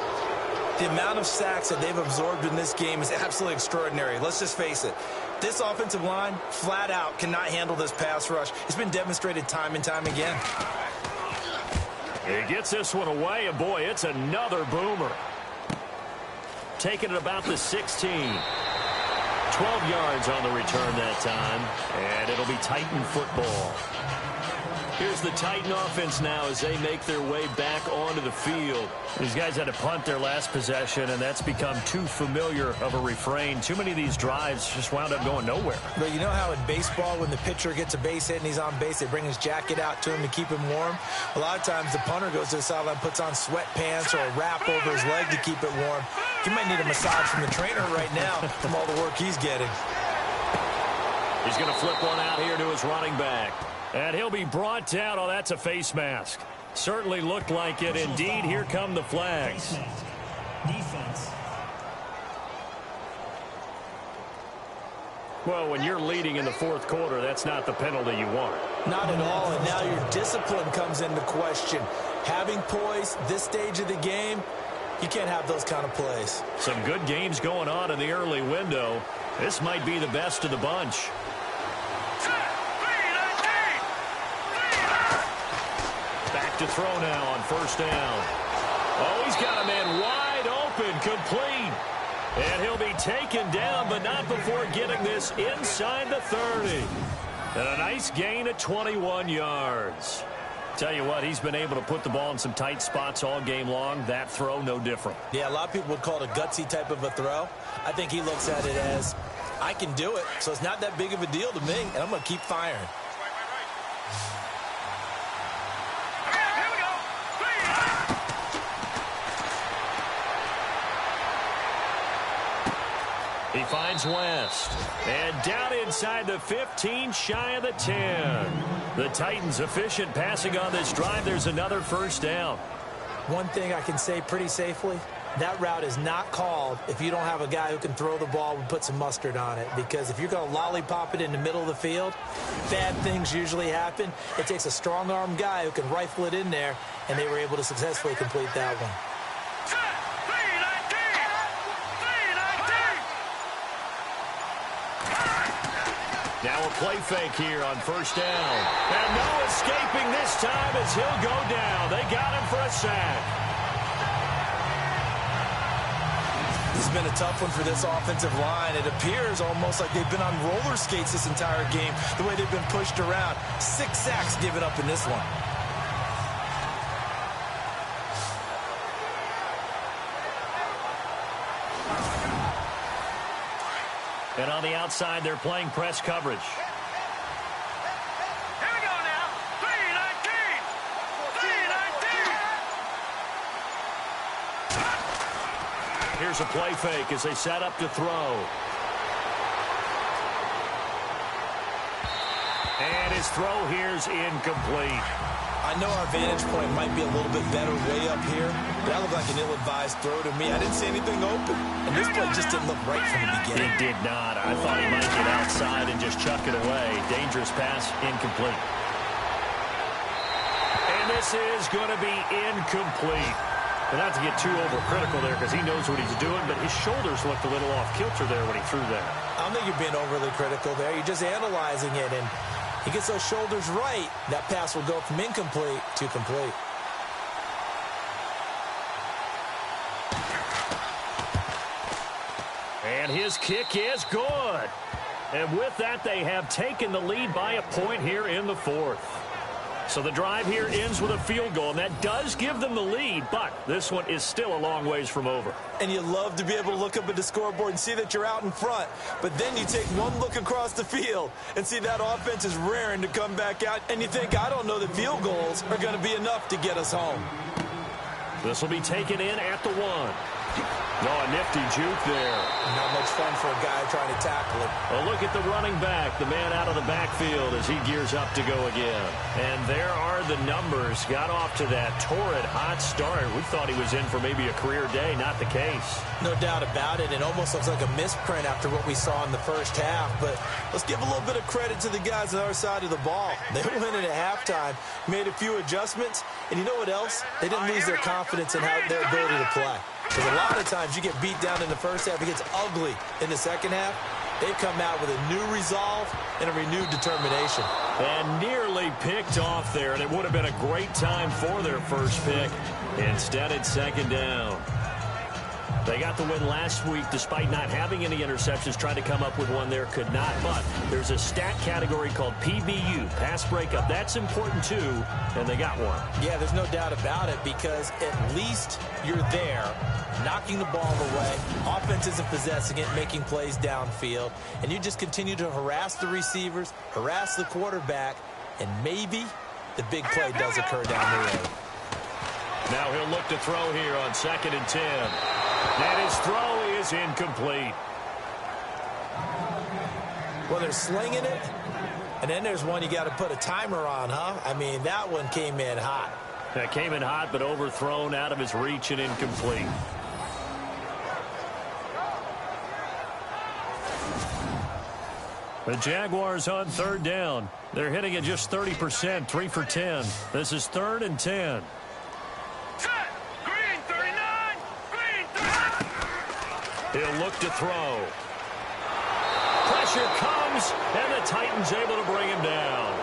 The amount of sacks that they've absorbed in this game is absolutely extraordinary. Let's just face it. This offensive line, flat out, cannot handle this pass rush. It's been demonstrated time and time again. He gets this one away, and boy, it's another boomer. Taking it about the 16. 12 yards on the return that time, and it'll be Titan football. Here's the Titan offense now as they make their way back onto the field. These guys had to punt their last possession, and that's become too familiar of a refrain. Too many of these drives just wound up going nowhere. But you know how in baseball, when the pitcher gets a base hit and he's on base, they bring his jacket out to him to keep him warm? A lot of times the punter goes to the sideline, puts on sweatpants or a wrap over his leg to keep it warm. He might need a massage from the trainer right now from all the work he's getting. He's going to flip one out here to his running back. And he'll be brought down. Oh, that's a face mask. Certainly looked like it. Indeed, here come the flags. Defense. Well, when you're leading in the fourth quarter, that's not the penalty you want. Not at all, and now your discipline comes into question. Having poise this stage of the game, you can't have those kind of plays. Some good games going on in the early window. This might be the best of the bunch. Back to throw now on first down. Oh, he's got a man wide open, complete. And he'll be taken down, but not before getting this inside the 30. And a nice gain of 21 yards. Tell you what, he's been able to put the ball in some tight spots all game long. That throw, no different. Yeah, a lot of people would call it a gutsy type of a throw. I think he looks at it as, I can do it, so it's not that big of a deal to me, and I'm going to keep firing. He finds West. And down inside the 15, shy of the 10. The Titans efficient passing on this drive. There's another first down. One thing I can say pretty safely, that route is not called if you don't have a guy who can throw the ball and put some mustard on it. Because if you're going to lollipop it in the middle of the field, bad things usually happen. It takes a strong-arm guy who can rifle it in there, and they were able to successfully complete that one. Now a play fake here on first down. And no escaping this time as he'll go down. They got him for a sack. This has been a tough one for this offensive line. It appears almost like they've been on roller skates this entire game, the way they've been pushed around. 6 sacks given up in this one. And on the outside, they're playing press coverage. Here we go now. 3-19. 3-19. Here's a play fake as they set up to throw. And his throw here's incomplete. I know our vantage point might be a little bit better way up here, but that looked like an ill-advised throw to me. I didn't see anything open, and this play just didn't look right from the beginning. It did not. I thought he might get outside and just chuck it away. Dangerous pass, incomplete. And this is going to be incomplete. But not to get too overcritical there because he knows what he's doing, but his shoulders looked a little off kilter there when he threw that. I don't think you're being overly critical there. You're just analyzing it, and he gets those shoulders right, that pass will go from incomplete to complete. And his kick is good. And with that, they have taken the lead by a point here in the fourth. So the drive here ends with a field goal, and that does give them the lead, but this one is still a long ways from over. And you love to be able to look up at the scoreboard and see that you're out in front, but then you take one look across the field and see that offense is raring to come back out, and you think, I don't know that field goals are going to be enough to get us home. This will be taken in at the 1. No, a nifty juke there. Not much fun for a guy trying to tackle it. A look at the running back, the man out of the backfield as he gears up to go again. And there are the numbers. Got off to that torrid hot start. We thought he was in for maybe a career day. Not the case. No doubt about it. It almost looks like a misprint after what we saw in the first half. But let's give a little bit of credit to the guys on our side of the ball. They went in at halftime, made a few adjustments, and you know what else? They didn't lose their confidence in their ability to play. Because a lot of times you get beat down in the first half, it gets ugly in the second half. They've come out with a new resolve and a renewed determination. And nearly picked off there, and it would have been a great time for their first pick. Instead, it's second down. They got the win last week despite not having any interceptions. Tried to come up with one there, could not. But there's a stat category called PBU, pass breakup. That's important too, and they got one. Yeah, there's no doubt about it because at least you're there, knocking the ball away. Offense isn't possessing it, making plays downfield. And you just continue to harass the receivers, harass the quarterback, and maybe the big play does occur down the road. Now he'll look to throw here on 2nd and 10. And his throw is incomplete. Well, they're slinging it, and then there's one you got to put a timer on, huh? I mean, that one came in hot. That came in hot, but overthrown out of his reach and incomplete. The Jaguars on 3rd down. They're hitting at just 30%, 3 for 10. This is 3rd and 10. He'll look to throw. Pressure comes, and the Titans able to bring him down.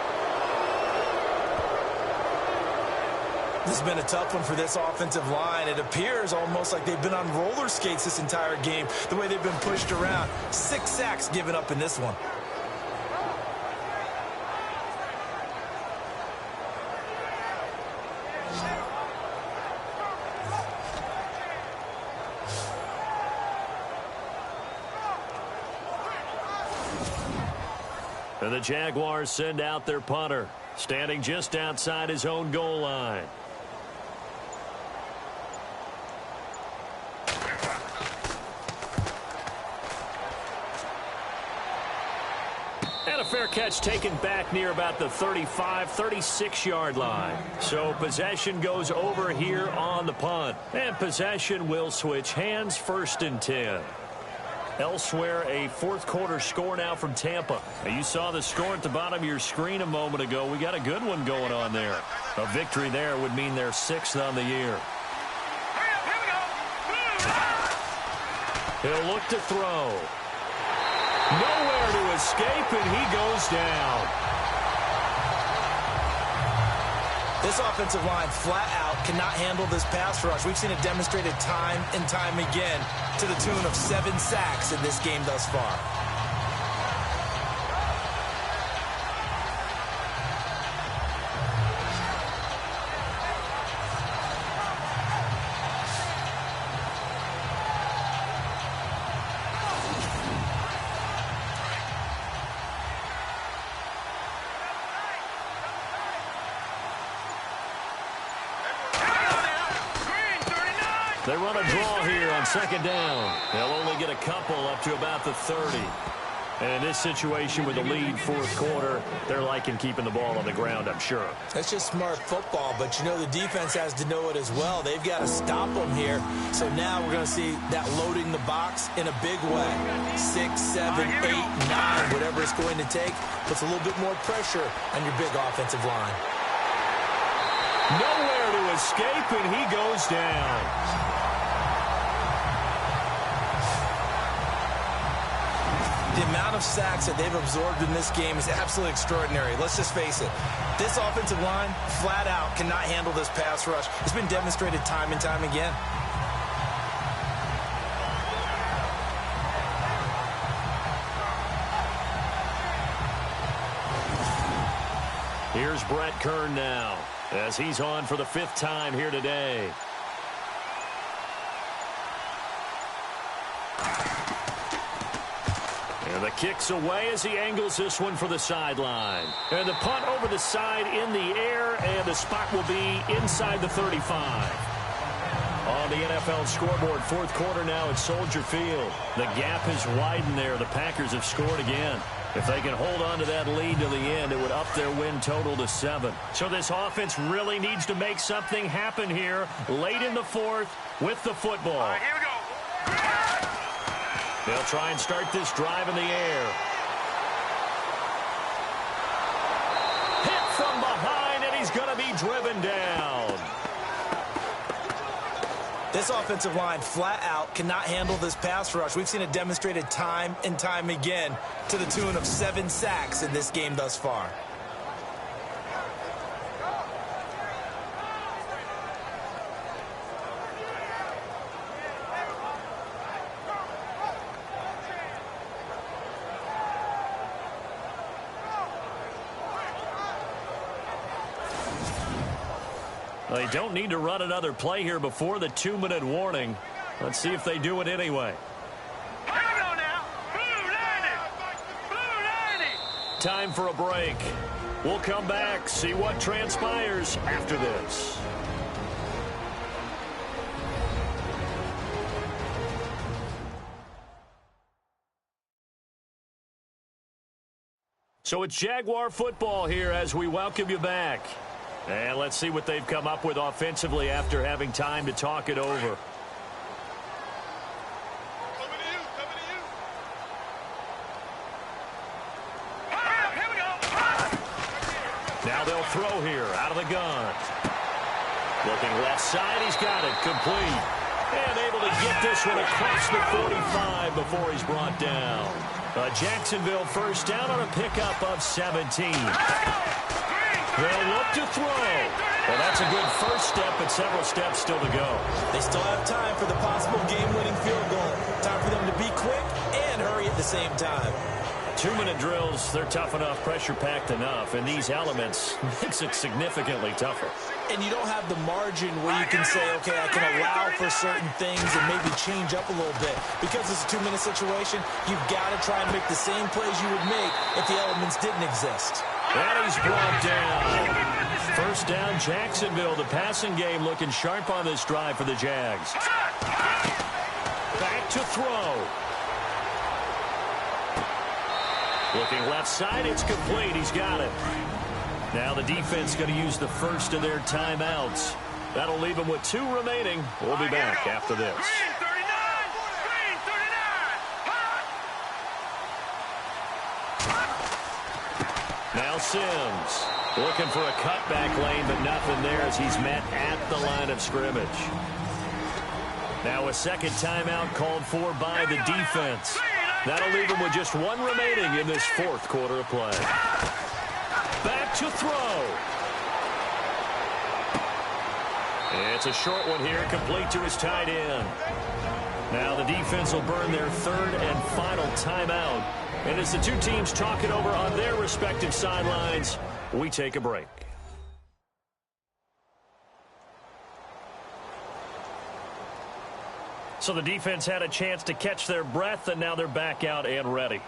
This has been a tough one for this offensive line. It appears almost like they've been on roller skates this entire game, the way they've been pushed around. 6 sacks given up in this one. And the Jaguars send out their punter, standing just outside his own goal line. And a fair catch taken back near about the 35, 36-yard line. So possession goes over here on the punt. And possession will switch hands, 1st and 10. Elsewhere, a 4th quarter score now from Tampa. You saw the score at the bottom of your screen a moment ago. We got a good one going on there. A victory there would mean they're 6th on the year. He'll look to throw. Nowhere to escape, and he goes down. This offensive line flat out cannot handle this pass rush. We've seen it demonstrated time and time again to the tune of 7 sacks in this game thus far. They run a draw here on 2nd down. They'll only get a couple up to about the 30. And in this situation with the lead 4th quarter, they're liking keeping the ball on the ground, I'm sure. That's just smart football, but you know the defense has to know it as well. They've got to stop them here. So now we're going to see that loading the box in a big way. 6, 7, 8, 9, whatever it's going to take, puts a little bit more pressure on your big offensive line. Nowhere to escape, and he goes down. The amount of sacks that they've absorbed in this game is absolutely extraordinary. Let's just face it. This offensive line, flat out, cannot handle this pass rush. It's been demonstrated time and time again. Here's Brett Kern now, as he's on for the 5th time here today. And the kick's away as he angles this one for the sideline. And the punt over the side in the air, and the spot will be inside the 35. On the NFL scoreboard, fourth quarter now at Soldier Field. The gap has widened there. The Packers have scored again. If they can hold on to that lead to the end, it would up their win total to 7. So this offense really needs to make something happen here late in the fourth with the football. All right, here we go. They'll try and start this drive in the air. Hit from behind, and he's going to be driven down. This offensive line flat out cannot handle this pass rush. We've seen it demonstrated time and time again to the tune of 7 sacks in this game thus far. They don't need to run another play here before the 2-minute warning. Let's see if they do it anyway. Here we go now. Blue 90. Blue 90. Time for a break. We'll come back, see what transpires after this. So it's Jaguar football here as we welcome you back. And let's see what they've come up with offensively after having time to talk it over. Coming to you, coming to you. Here we go. Now they'll throw here out of the gun. Looking left side, he's got it, complete. And able to get this one across the 45 before he's brought down. Jacksonville first down on a pickup of 17. They'll look to throw. Well, that's a good first step, but several steps still to go. They still have time for the possible game-winning field goal. Time for them to be quick and hurry at the same time. 2-minute drills, they're tough enough, pressure-packed enough, and these elements makes it significantly tougher. And you don't have the margin where you can say, okay, I can allow for certain things and maybe change up a little bit. Because it's a 2-minute situation, you've got to try and make the same plays you would make if the elements didn't exist. And he's brought down. First down, Jacksonville. The passing game looking sharp on this drive for the Jags. Back to throw. Looking left side, it's complete. He's got it. Now the defense going to use the first of their timeouts. That'll leave them with 2 remaining. We'll be back after this. Green 39. Green 39. Now Sims looking for a cutback lane, but nothing there as he's met at the line of scrimmage. Now a second timeout called for by the defense. That'll leave him with just 1 remaining in this fourth quarter of play. Back to throw. It's a short one here, complete to his tight end. Now the defense will burn their 3rd and final timeout. And as the two teams talk it over on their respective sidelines, we take a break. So the defense had a chance to catch their breath, and now they're back out and ready.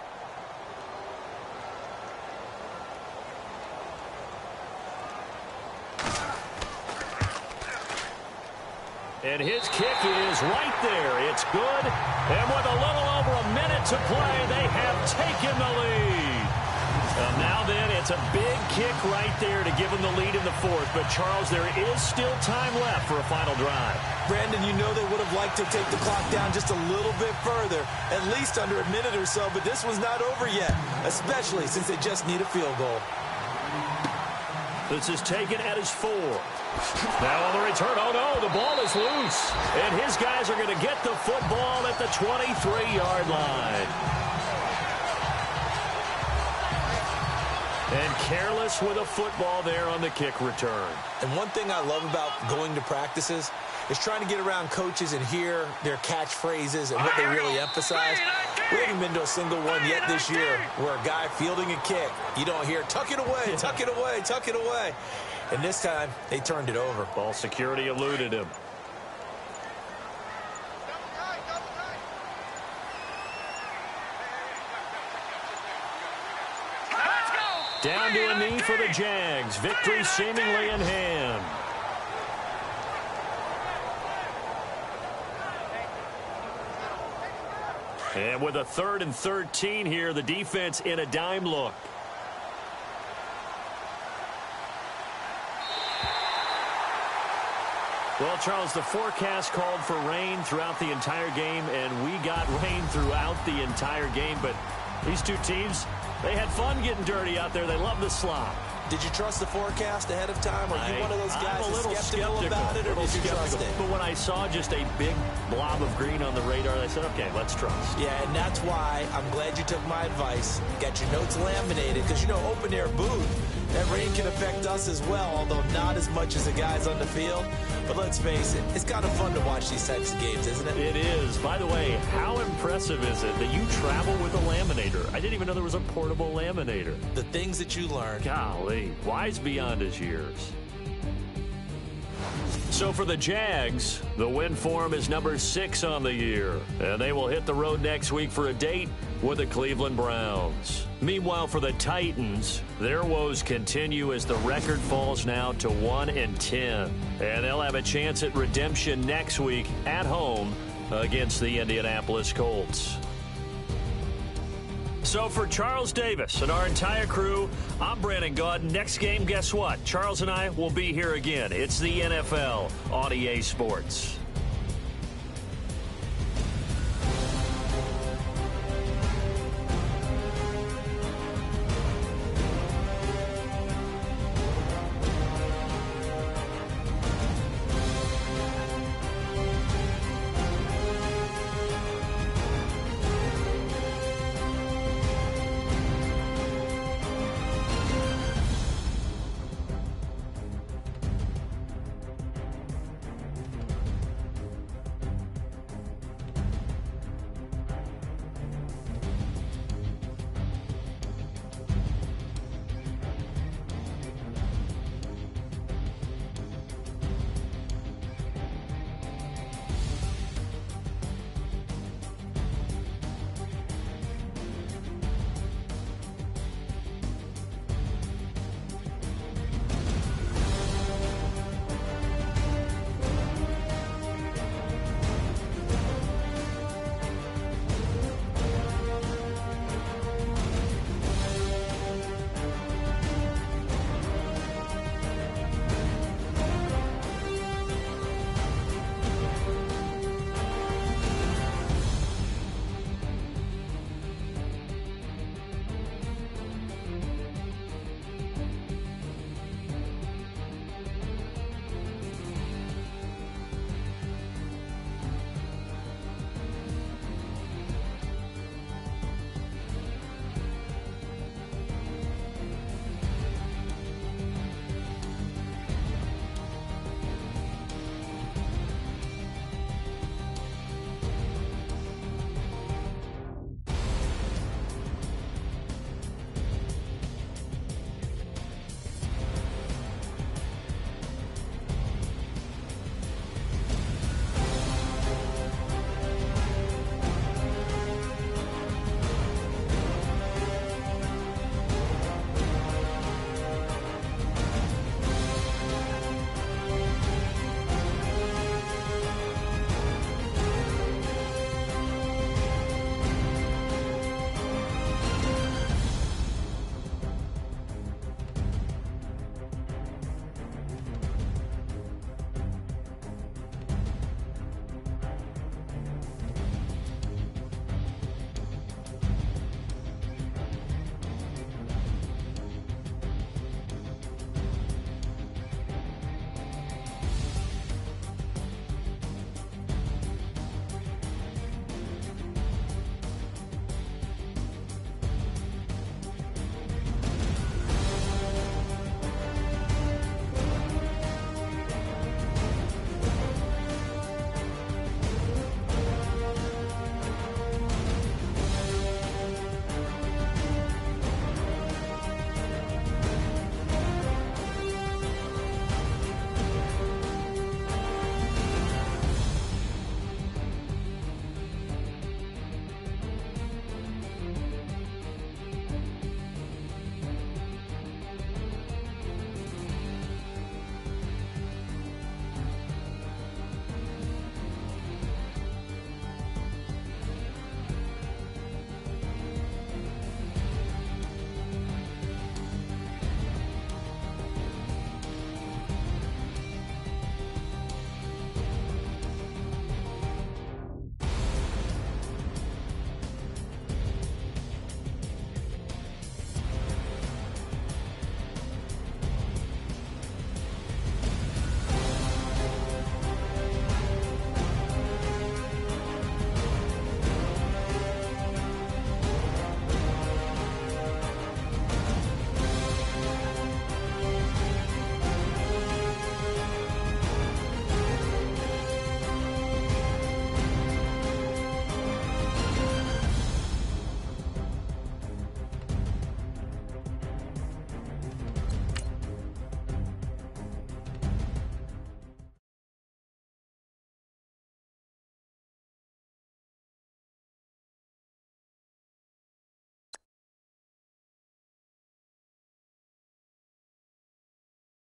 And his kick is right there. It's good. And with a little over a minute to play, they have taken the lead. Now then, it's a big kick right there to give them the lead in the fourth. But, Charles, there is still time left for a final drive. Brandon, you know they would have liked to take the clock down just a little bit further, at least under a minute or so. But this was not over yet, especially since they just need a field goal. This is taken at his 4. Now on the return, oh no, the ball is loose. And his guys are going to get the football at the 23-yard line. And careless with a football there on the kick return. And one thing I love about going to practices is trying to get around coaches and hear their catchphrases and what they really emphasize. We haven't been to a single one yet this year where a guy fielding a kick, you don't hear, tuck it away, tuck it away, tuck it away. And this time, they turned it over. Ball security eluded him. Down to a knee for the Jags. Victory seemingly in hand. And with a 3rd and 13 here, the defense in a dime look. Well, Charles, the forecast called for rain throughout the entire game, and we got rain throughout the entire game. But these two teams, they had fun getting dirty out there. They love the slop. Did you trust the forecast ahead of time? Are you one of those guys I'm a little skeptical about it, or did you trust it? But when I saw just a big blob of green on the radar, I said, okay, let's trust. Yeah, and that's why I'm glad you took my advice. Got your notes laminated, because, you know, open-air booth, that rain can affect us as well, although not as much as the guys on the field. But let's face it, it's kind of fun to watch these types of games, isn't it? It is. By the way, how impressive is it that you travel with a laminator? I didn't even know there was a portable laminator. The things that you learn. Golly, wise beyond his years. So for the Jags, the win form is number 6 on the year, and they will hit the road next week for a date with the Cleveland Browns. Meanwhile, for the Titans, their woes continue as the record falls now to 1-10, and they'll have a chance at redemption next week at home against the Indianapolis Colts. So for Charles Davis and our entire crew, I'm Brandon Gaudin. Next game, guess what? Charles and I will be here again. It's the NFL on EA Sports.